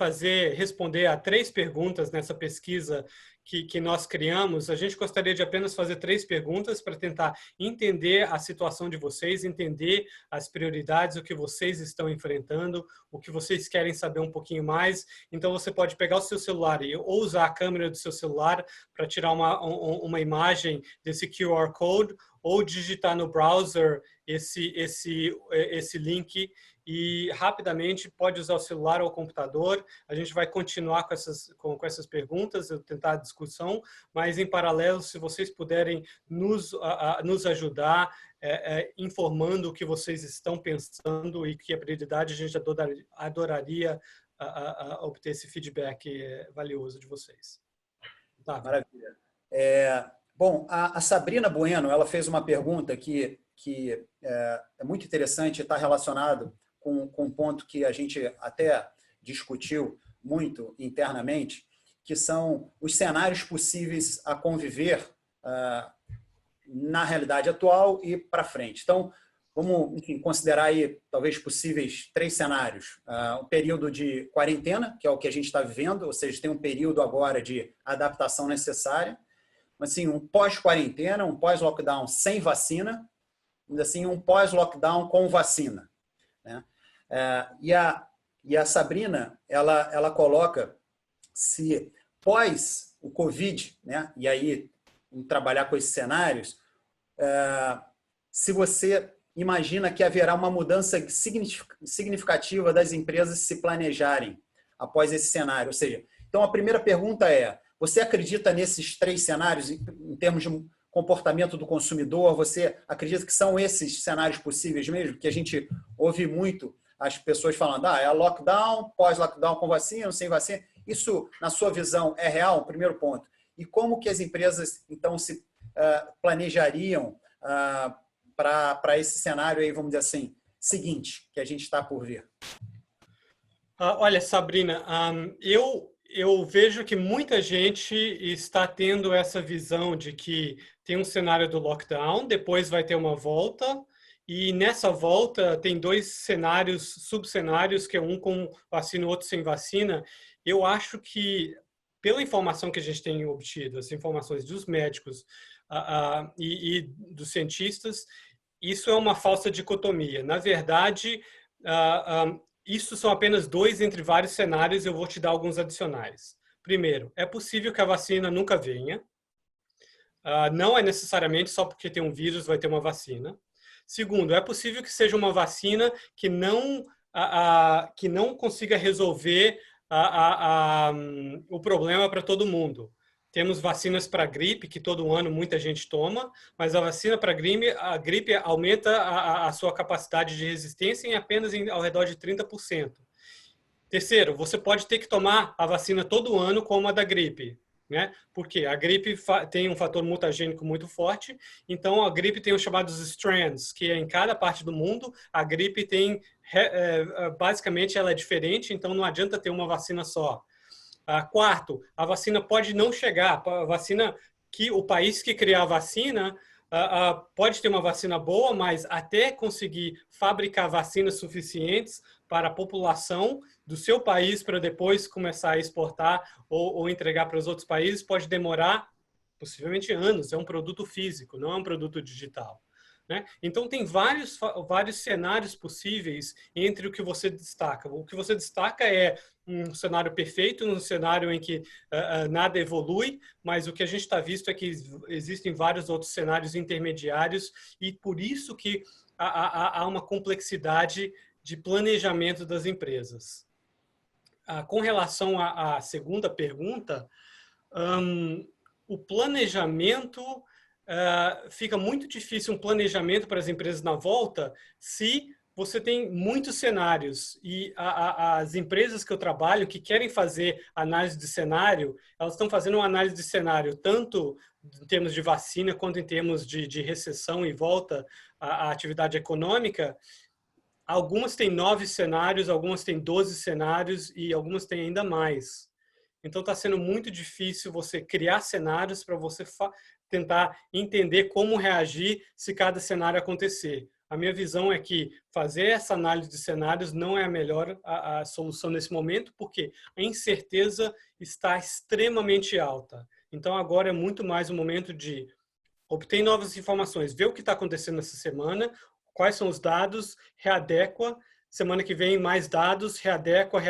responder a 3 perguntas nessa pesquisa que nós criamos, a gente gostaria de apenas fazer 3 perguntas para tentar entender a situação de vocês, entender as prioridades, o que vocês estão enfrentando, o que vocês querem saber um pouquinho mais. Então, você pode pegar o seu celular ou usar a câmera do seu celular para tirar uma imagem desse QR Code, ou digitar no browser esse link e rapidamente pode usar o celular ou o computador. A gente vai continuar com essas perguntas, eu tentar a discussão, mas em paralelo, se vocês puderem nos ajudar informando o que vocês estão pensando e que a prioridade, a gente adoraria obter esse feedback valioso de vocês. Tá. Maravilha. Bom, a Sabrina Bueno, ela fez uma pergunta que é muito interessante e está relacionado com um ponto que a gente até discutiu muito internamente, que são os cenários possíveis a conviver na realidade atual e para frente. Então, vamos, enfim, considerar aí talvez possíveis 3 cenários. Um período de quarentena, que é o que a gente está vivendo, ou seja, tem um período agora de adaptação necessária, assim, um pós-quarentena, um pós-lockdown sem vacina, assim, um pós-lockdown com vacina, né? E a Sabrina, ela coloca se pós o Covid, né? E aí trabalhar com esses cenários, se você imagina que haverá uma mudança significativa das empresas se planejarem após esse cenário, ou seja, então a primeira pergunta é: você acredita nesses 3 cenários em termos de comportamento do consumidor? Você acredita que são esses cenários possíveis mesmo? Que a gente ouve muito as pessoas falando, é lockdown, pós-lockdown com vacina, sem vacina. Isso, na sua visão, é real? Primeiro ponto. E como que as empresas, então, se planejariam para esse cenário aí, vamos dizer assim, seguinte, que a gente está por ver? Olha, Sabrina, eu vejo que muita gente está tendo essa visão de que tem um cenário do lockdown, depois vai ter uma volta, e nessa volta tem 2 cenários, subcenários, que é um com vacina e outro sem vacina. Eu acho que, pela informação que a gente tem obtido, as informações dos médicos e dos cientistas, isso é uma falsa dicotomia. Na verdade, isso são apenas 2 entre vários cenários, eu vou te dar alguns adicionais. Primeiro, é possível que a vacina nunca venha. Não é necessariamente só porque tem um vírus vai ter uma vacina. Segundo, é possível que seja uma vacina que não consiga resolver o problema para todo mundo. Temos vacinas para gripe, que todo ano muita gente toma, mas a vacina para a gripe aumenta a sua capacidade de resistência em apenas ao redor de 30%. Terceiro, você pode ter que tomar a vacina todo ano como a da gripe, né? Porque a gripe tem um fator mutagênico muito forte, então a gripe tem os chamados strands, que é em cada parte do mundo, a gripe tem, basicamente ela é diferente, então não adianta ter uma vacina só. Quarto, a vacina pode não chegar, a vacina que o país que criar a vacina pode ter uma vacina boa, mas até conseguir fabricar vacinas suficientes para a população do seu país para depois começar a exportar ou entregar para os outros países pode demorar possivelmente anos. É um produto físico, não é um produto digital, né? Então, tem vários cenários possíveis entre o que você destaca. O que você destaca é um cenário perfeito, um cenário em que nada evolui, mas o que a gente está visto é que existem vários outros cenários intermediários e por isso que há uma complexidade de planejamento das empresas. Com relação à segunda pergunta, o planejamento... fica muito difícil um planejamento para as empresas na volta se você tem muitos cenários e as empresas que eu trabalho que querem fazer análise de cenário, elas estão fazendo uma análise de cenário tanto em termos de vacina quanto em termos de recessão e volta à atividade econômica. Algumas têm 9 cenários, algumas têm 12 cenários e algumas têm ainda mais. Então está sendo muito difícil você criar cenários para você tentar entender como reagir se cada cenário acontecer. A minha visão é que fazer essa análise de cenários não é a melhor a solução nesse momento, porque a incerteza está extremamente alta. Então, agora é muito mais um momento de obter novas informações, ver o que está acontecendo essa semana, quais são os dados, readequa. Semana que vem, mais dados, readequa,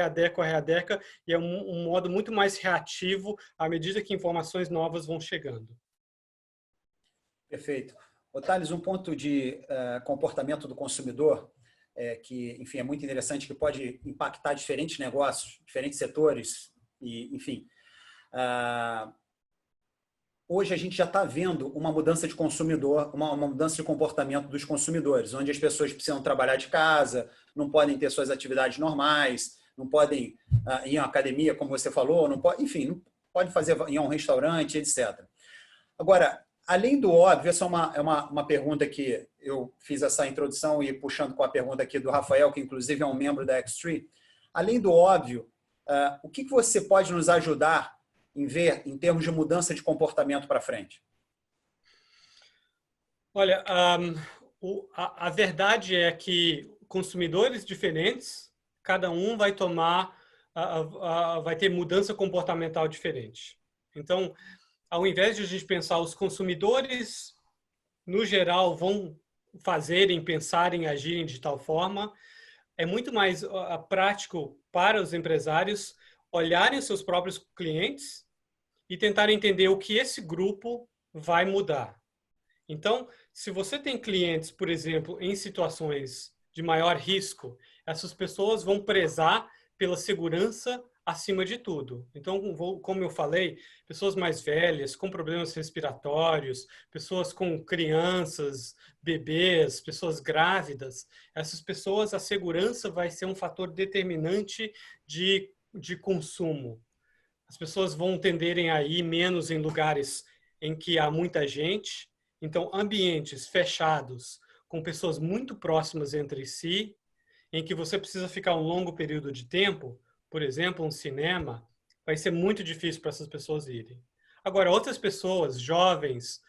e é um modo muito mais reativo à medida que informações novas vão chegando. Perfeito. Ô, Thales, um ponto de comportamento do consumidor, que, enfim, é muito interessante, que pode impactar diferentes negócios, diferentes setores, e, enfim. Hoje a gente já está vendo uma mudança de consumidor, uma mudança de comportamento dos consumidores, onde as pessoas precisam trabalhar de casa, não podem ter suas atividades normais, não podem ir à academia, como você falou, não pode, enfim, não pode ir a um restaurante, etc. Agora, além do óbvio, essa é uma pergunta que eu fiz essa introdução e puxando com a pergunta aqui do Rafael, que inclusive é um membro da Xtree. Além do óbvio, o que você pode nos ajudar em ver em termos de mudança de comportamento para frente? Olha, a verdade é que consumidores diferentes, cada um vai vai ter mudança comportamental diferente. Então, ao invés de a gente pensar os consumidores, no geral, vão fazerem, pensarem, agirem de tal forma, é muito mais prático para os empresários olharem os seus próprios clientes e tentar entender o que esse grupo vai mudar. Então, se você tem clientes, por exemplo, em situações de maior risco, essas pessoas vão prezar pela segurança acima de tudo. Então, como eu falei, pessoas mais velhas, com problemas respiratórios, pessoas com crianças, bebês, pessoas grávidas, essas pessoas, a segurança vai ser um fator determinante de consumo. As pessoas vão tenderem a ir menos em lugares em que há muita gente. Então, ambientes fechados, com pessoas muito próximas entre si, em que você precisa ficar um longo período de tempo, por exemplo, um cinema, vai ser muito difícil para essas pessoas irem. Agora, outras pessoas, jovens,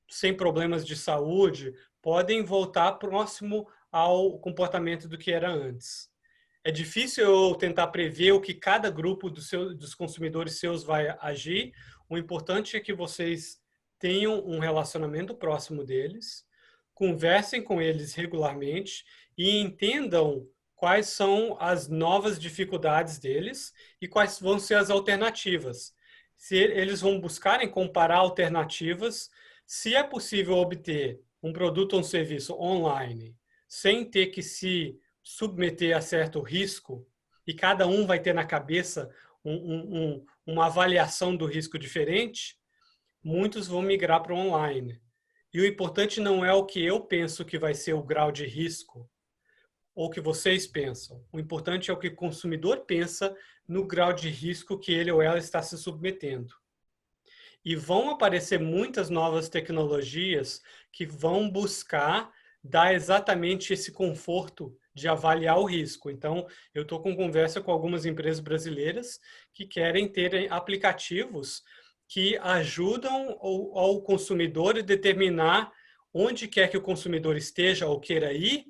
sem problemas de saúde, podem voltar próximo ao comportamento do que era antes. É difícil eu tentar prever o que cada grupo dos consumidores seus vai agir. O importante é que vocês tenham um relacionamento próximo deles, conversem com eles regularmente e entendam quais são as novas dificuldades deles e quais vão ser as alternativas. Se eles vão buscarem comparar alternativas, se é possível obter um produto ou um serviço online sem ter que se submeter a certo risco, e cada um vai ter na cabeça uma avaliação do risco diferente, muitos vão migrar para o online. E o importante não é o que eu penso que vai ser o grau de risco, ou o que vocês pensam. O importante é o que o consumidor pensa no grau de risco que ele ou ela está se submetendo. E vão aparecer muitas novas tecnologias que vão buscar dar exatamente esse conforto de avaliar o risco. Então, eu estou com conversa com algumas empresas brasileiras que querem ter aplicativos que ajudam ao consumidor a determinar onde quer que o consumidor esteja ou queira ir,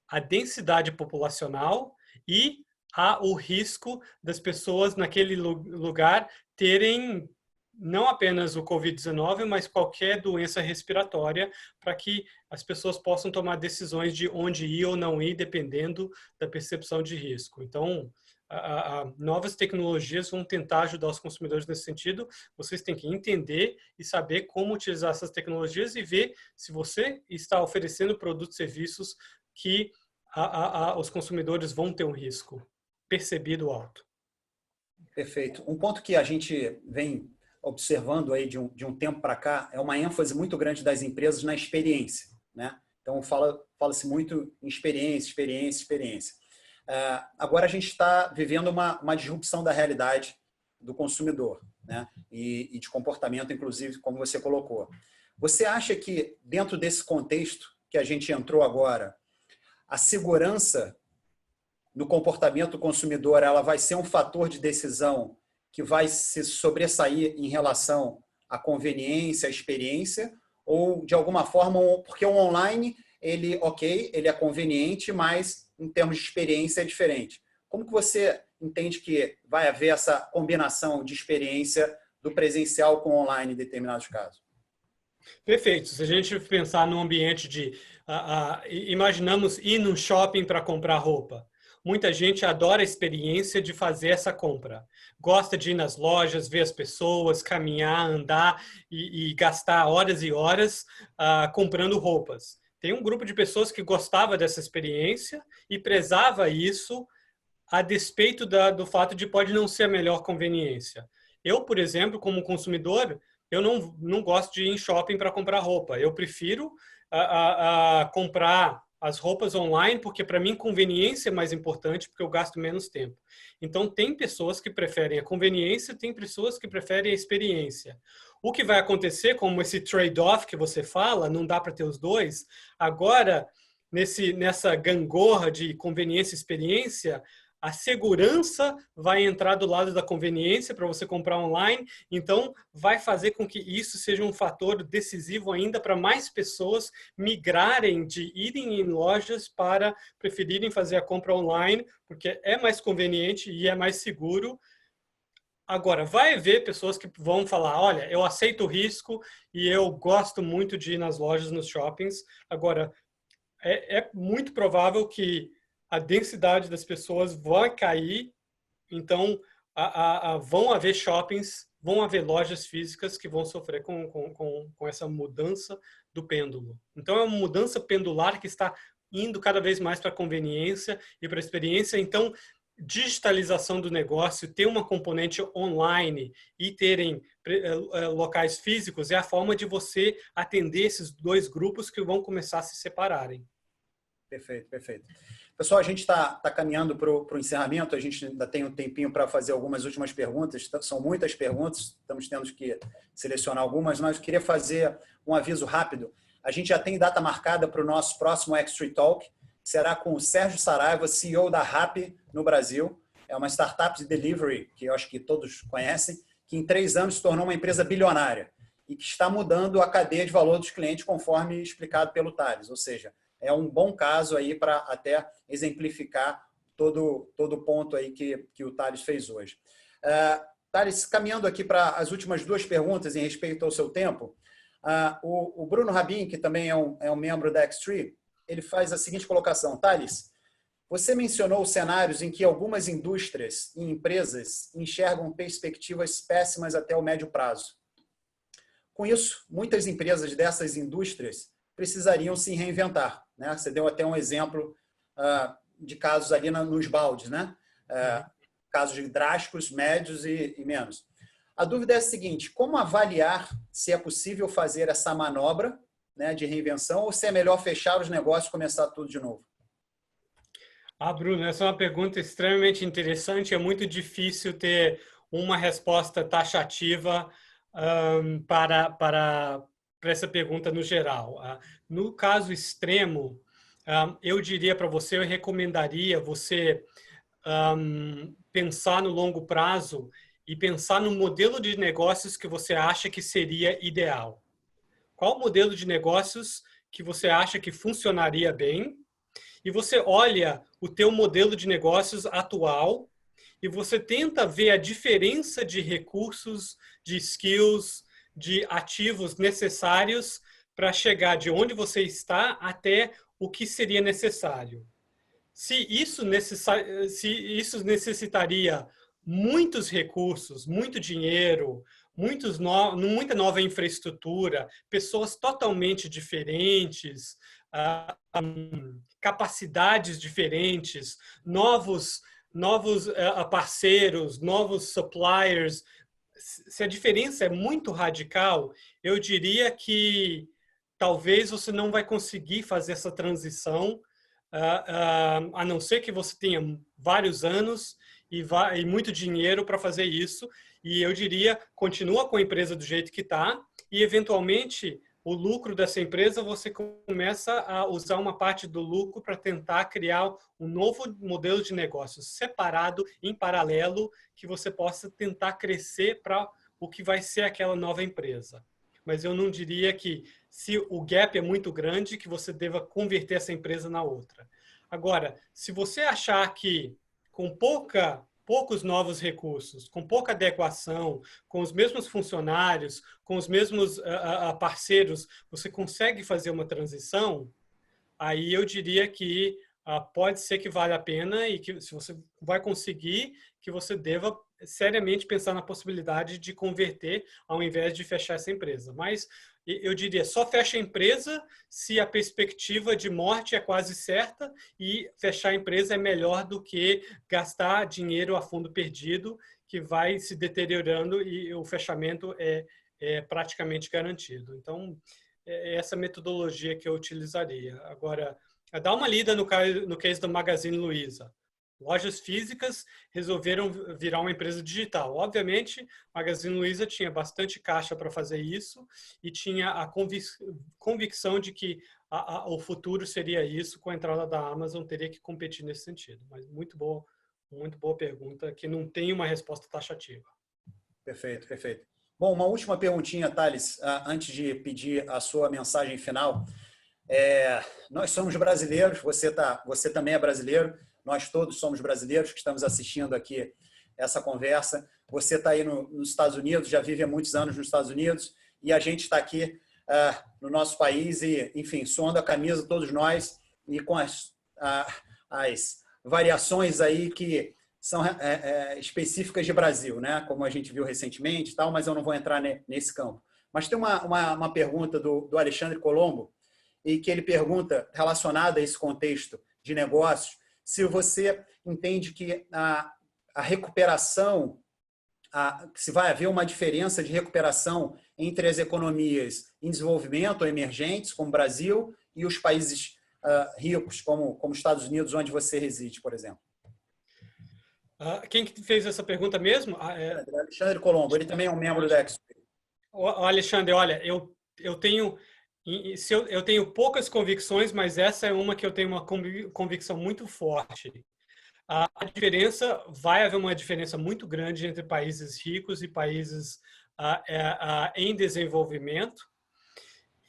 a densidade populacional e o risco das pessoas naquele lugar terem não apenas o Covid-19, mas qualquer doença respiratória, para que as pessoas possam tomar decisões de onde ir ou não ir, dependendo da percepção de risco. Então, novas tecnologias vão tentar ajudar os consumidores nesse sentido. Vocês têm que entender e saber como utilizar essas tecnologias e ver se você está oferecendo produtos e serviços que os consumidores vão ter um risco percebido alto. Perfeito. Um ponto que a gente vem observando aí de um tempo para cá é uma ênfase muito grande das empresas na experiência, né? Então fala-se muito em experiência. Agora a gente está vivendo uma disrupção da realidade do consumidor, né? E de comportamento, inclusive, como você colocou. Você acha que dentro desse contexto que a gente entrou agora, a segurança no comportamento do consumidor, ela vai ser um fator de decisão que vai se sobressair em relação à conveniência, à experiência, ou de alguma forma, porque o online ele é conveniente, mas em termos de experiência é diferente. Como que você entende que vai haver essa combinação de experiência do presencial com online em determinados casos? Perfeito. Se a gente pensar num ambiente de... imaginamos ir num shopping para comprar roupa. Muita gente adora a experiência de fazer essa compra. Gosta de ir nas lojas, ver as pessoas, caminhar, andar e gastar horas e horas comprando roupas. Tem um grupo de pessoas que gostava dessa experiência e prezava isso a despeito do fato de pode não ser a melhor conveniência. Eu, por exemplo, como consumidor, eu não gosto de ir em shopping para comprar roupa. Eu prefiro comprar as roupas online, porque para mim conveniência é mais importante, porque eu gasto menos tempo. Então, tem pessoas que preferem a conveniência, tem pessoas que preferem a experiência. O que vai acontecer, como esse trade-off que você fala, não dá para ter os dois, agora, nessa gangorra de conveniência e experiência, a segurança vai entrar do lado da conveniência para você comprar online, então vai fazer com que isso seja um fator decisivo ainda para mais pessoas migrarem de irem em lojas para preferirem fazer a compra online, porque é mais conveniente e é mais seguro. Agora, vai haver pessoas que vão falar, olha, eu aceito o risco e eu gosto muito de ir nas lojas, nos shoppings. Agora, é muito provável que a densidade das pessoas vai cair, então vão haver shoppings, vão haver lojas físicas que vão sofrer com essa mudança do pêndulo. Então, é uma mudança pendular que está indo cada vez mais para a conveniência e para a experiência. Então, digitalização do negócio, ter uma componente online e terem locais físicos é a forma de você atender esses dois grupos que vão começar a se separarem. Perfeito, perfeito. Pessoal, a gente está caminhando para o encerramento, a gente ainda tem um tempinho para fazer algumas últimas perguntas, são muitas perguntas, estamos tendo que selecionar algumas, mas eu queria fazer um aviso rápido. A gente já tem data marcada para o nosso próximo X3 Talk, será com o Sérgio Saraiva, CEO da Rappi no Brasil, é uma startup de delivery, que eu acho que todos conhecem, que em 3 anos se tornou uma empresa bilionária e que está mudando a cadeia de valor dos clientes, conforme explicado pelo Thales, ou seja, é um bom caso aí para até exemplificar todo o ponto aí que o Thales fez hoje. Thales, caminhando aqui para as últimas 2 perguntas em respeito ao seu tempo, o Bruno Rabin, que também é um membro da X3, ele faz a seguinte colocação. Thales, você mencionou cenários em que algumas indústrias e empresas enxergam perspectivas péssimas até o médio prazo. Com isso, muitas empresas dessas indústrias precisariam se reinventar, né? Você deu até um exemplo de casos ali nos baldes, né? Casos drásticos, médios e menos. A dúvida é a seguinte, como avaliar se é possível fazer essa manobra, né, de reinvenção ou se é melhor fechar os negócios e começar tudo de novo? Bruno, essa é uma pergunta extremamente interessante. É muito difícil ter uma resposta taxativa para essa pergunta no geral. No caso extremo, eu diria para você, eu recomendaria você pensar no longo prazo e pensar no modelo de negócios que você acha que seria ideal. Qual o modelo de negócios que você acha que funcionaria bem? E você olha o teu modelo de negócios atual e você tenta ver a diferença de recursos, de skills, de ativos necessários para chegar de onde você está até o que seria necessário. Se isso necessitaria muitos recursos, muito dinheiro, muita nova infraestrutura, pessoas totalmente diferentes, capacidades diferentes, novos parceiros, novos suppliers. Se a diferença é muito radical, eu diria que talvez você não vai conseguir fazer essa transição, a não ser que você tenha vários anos e muito dinheiro para fazer isso. E eu diria, continua com a empresa do jeito que está e, eventualmente, o lucro dessa empresa, você começa a usar uma parte do lucro para tentar criar um novo modelo de negócio separado, em paralelo, que você possa tentar crescer para o que vai ser aquela nova empresa. Mas eu não diria que se o gap é muito grande, que você deva converter essa empresa na outra. Agora, se você achar que com poucos novos recursos, com pouca adequação, com os mesmos funcionários, com os mesmos parceiros, você consegue fazer uma transição, aí eu diria que pode ser que vale a pena e que se você vai conseguir, que você deva seriamente pensar na possibilidade de converter ao invés de fechar essa empresa. Mas eu diria, só fecha a empresa se a perspectiva de morte é quase certa e fechar a empresa é melhor do que gastar dinheiro a fundo perdido, que vai se deteriorando e o fechamento é praticamente garantido. Então, é essa metodologia que eu utilizaria. Agora, dá uma lida no case do Magazine Luiza. Lojas físicas resolveram virar uma empresa digital. Obviamente, Magazine Luiza tinha bastante caixa para fazer isso e tinha a convicção de que o futuro seria isso, com a entrada da Amazon teria que competir nesse sentido. Mas muito boa pergunta, que não tem uma resposta taxativa. Perfeito, perfeito. Bom, uma última perguntinha, Thales, antes de pedir a sua mensagem final. Nós somos brasileiros, você também é brasileiro, nós todos somos brasileiros que estamos assistindo aqui essa conversa. Você está aí nos Estados Unidos, já vive há muitos anos nos Estados Unidos, e a gente está aqui no nosso país e, enfim, suando a camisa todos nós e com as variações aí que são específicas de Brasil, né? Como a gente viu recentemente, tal, mas eu não vou entrar nesse campo. Mas tem uma pergunta do Alexandre Colombo, e que ele pergunta, relacionada a esse contexto de negócios, se você entende que a recuperação, se vai haver uma diferença de recuperação entre as economias em desenvolvimento ou emergentes, como o Brasil, e os países ricos, como os Estados Unidos, onde você reside, por exemplo. Quem que fez essa pergunta mesmo? Alexandre Colombo, ele também é um membro da Expo. Alexandre, olha, eu tenho poucas convicções, mas essa é uma que eu tenho uma convicção muito forte. Vai haver uma diferença muito grande entre países ricos e países em desenvolvimento,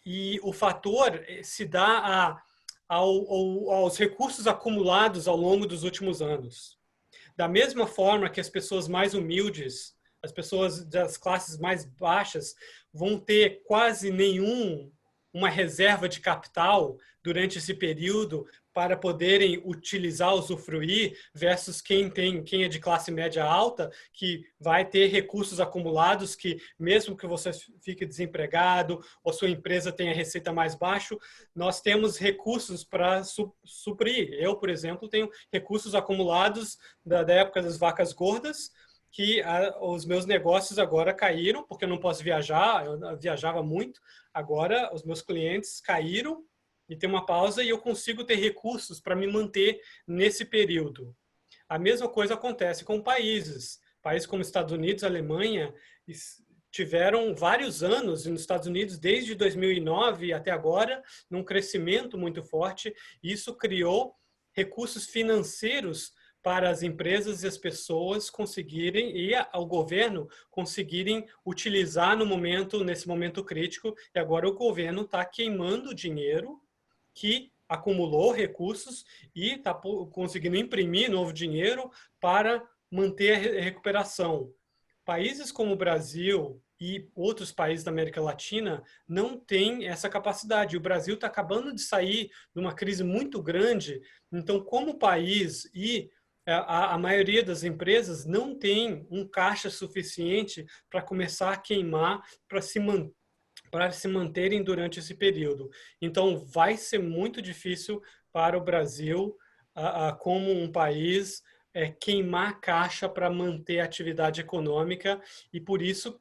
e o fator se dá aos recursos acumulados ao longo dos últimos anos. Da mesma forma que as pessoas mais humildes, as pessoas das classes mais baixas, vão ter quase uma reserva de capital durante esse período para poderem utilizar, usufruir, versus quem é de classe média alta, que vai ter recursos acumulados que, mesmo que você fique desempregado ou sua empresa tenha receita mais baixa, nós temos recursos para suprir. Eu, por exemplo, tenho recursos acumulados da época das vacas gordas, que os meus negócios agora caíram, porque eu não posso viajar, eu viajava muito, agora os meus clientes caíram e tem uma pausa e eu consigo ter recursos para me manter nesse período. A mesma coisa acontece com países como Estados Unidos, Alemanha, tiveram vários anos, e nos Estados Unidos, desde 2009 até agora, num crescimento muito forte, e isso criou recursos financeiros para as empresas e as pessoas conseguirem, e ao governo conseguirem utilizar nesse momento crítico, e agora o governo está queimando dinheiro que acumulou recursos e está conseguindo imprimir novo dinheiro para manter a recuperação. Países como o Brasil e outros países da América Latina não têm essa capacidade. O Brasil está acabando de sair de uma crise muito grande, então, como país e a maioria das empresas não tem um caixa suficiente para começar a queimar, para se manterem durante esse período. Então, vai ser muito difícil para o Brasil, como um país, queimar caixa para manter a atividade econômica, e por isso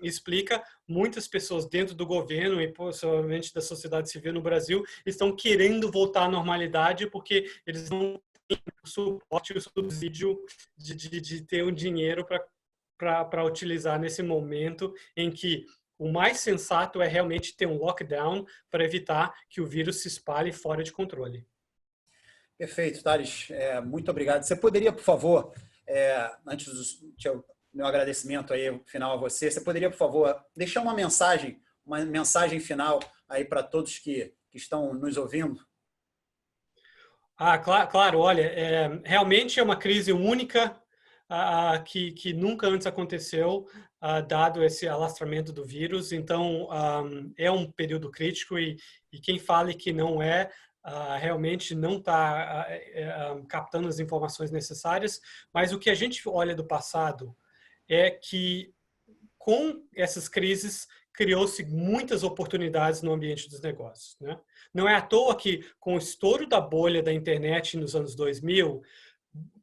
explica muitas pessoas dentro do governo e possivelmente da sociedade civil no Brasil estão querendo voltar à normalidade porque eles não têm o suporte e o subsídio de ter um dinheiro para utilizar nesse momento em que o mais sensato é realmente ter um lockdown para evitar que o vírus se espalhe fora de controle. Perfeito, Thales. Muito obrigado. Você poderia, por favor, antes do meu agradecimento aí final a você, você poderia, por favor, deixar uma mensagem uma mensagem final aí para todos que estão nos ouvindo. Claro, olha, realmente é uma crise única que nunca antes aconteceu, dado esse alastramento do vírus. Então, é um período crítico e quem fale que não realmente não está captando as informações necessárias. Mas o que a gente olha do passado é que, com essas crises, criou-se muitas oportunidades no ambiente dos negócios, né? Não é à toa que, com o estouro da bolha da internet nos anos 2000,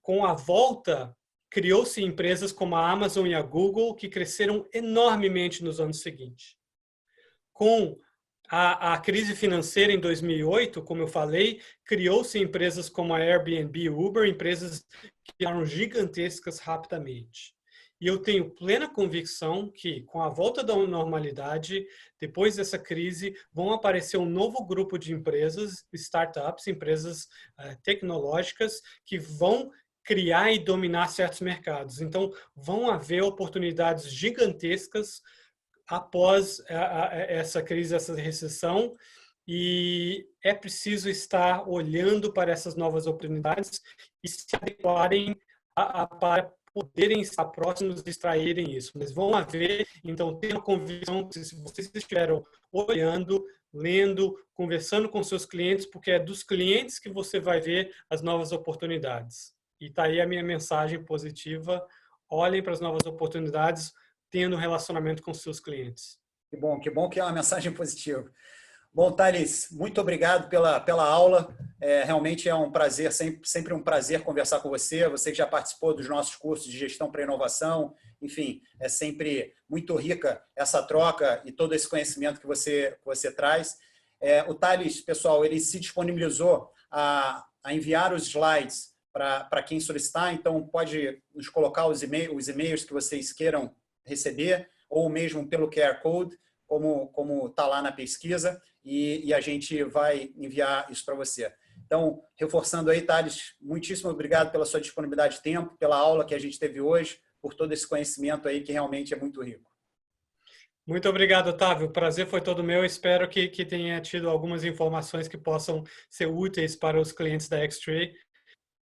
com a volta, criou-se empresas como a Amazon e a Google, que cresceram enormemente nos anos seguintes. Com a crise financeira em 2008, como eu falei, criou-se empresas como a Airbnb e Uber, empresas que eram gigantescas rapidamente. E eu tenho plena convicção que, com a volta da normalidade, depois dessa crise, vão aparecer um novo grupo de empresas, startups, empresas tecnológicas, que vão criar e dominar certos mercados. Então, vão haver oportunidades gigantescas após essa crise, essa recessão, e é preciso estar olhando para essas novas oportunidades e se adequarem para poderem estar próximos e extraírem isso. Mas vão haver, então, tenho a convicção que se vocês estiveram olhando, lendo, conversando com seus clientes, porque é dos clientes que você vai ver as novas oportunidades. E está aí a minha mensagem positiva: olhem para as novas oportunidades, tendo um relacionamento com seus clientes. Que bom que é uma mensagem positiva. Bom, Thales, muito obrigado pela aula. Realmente é um prazer, sempre um prazer conversar com você. Você que já participou dos nossos cursos de gestão para inovação. Enfim, é sempre muito rica essa troca e todo esse conhecimento que você traz. O Thales, pessoal, ele se disponibilizou a enviar os slides para quem solicitar. Então, pode nos colocar os e-mails que vocês queiram receber, ou mesmo pelo QR Code, como está lá na pesquisa, e a gente vai enviar isso para você. Então, reforçando aí, Thales, muitíssimo obrigado pela sua disponibilidade de tempo, pela aula que a gente teve hoje, por todo esse conhecimento aí que realmente é muito rico. Muito obrigado, Otávio. O prazer foi todo meu. Espero que tenha tido algumas informações que possam ser úteis para os clientes da X-Tree.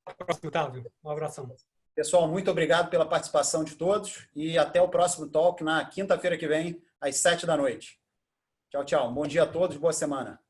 Até a próxima, Otávio. Um abração. Pessoal, muito obrigado pela participação de todos e até o próximo talk na quinta-feira que vem, às 7 da noite. Tchau, tchau. Bom dia a todos, boa semana.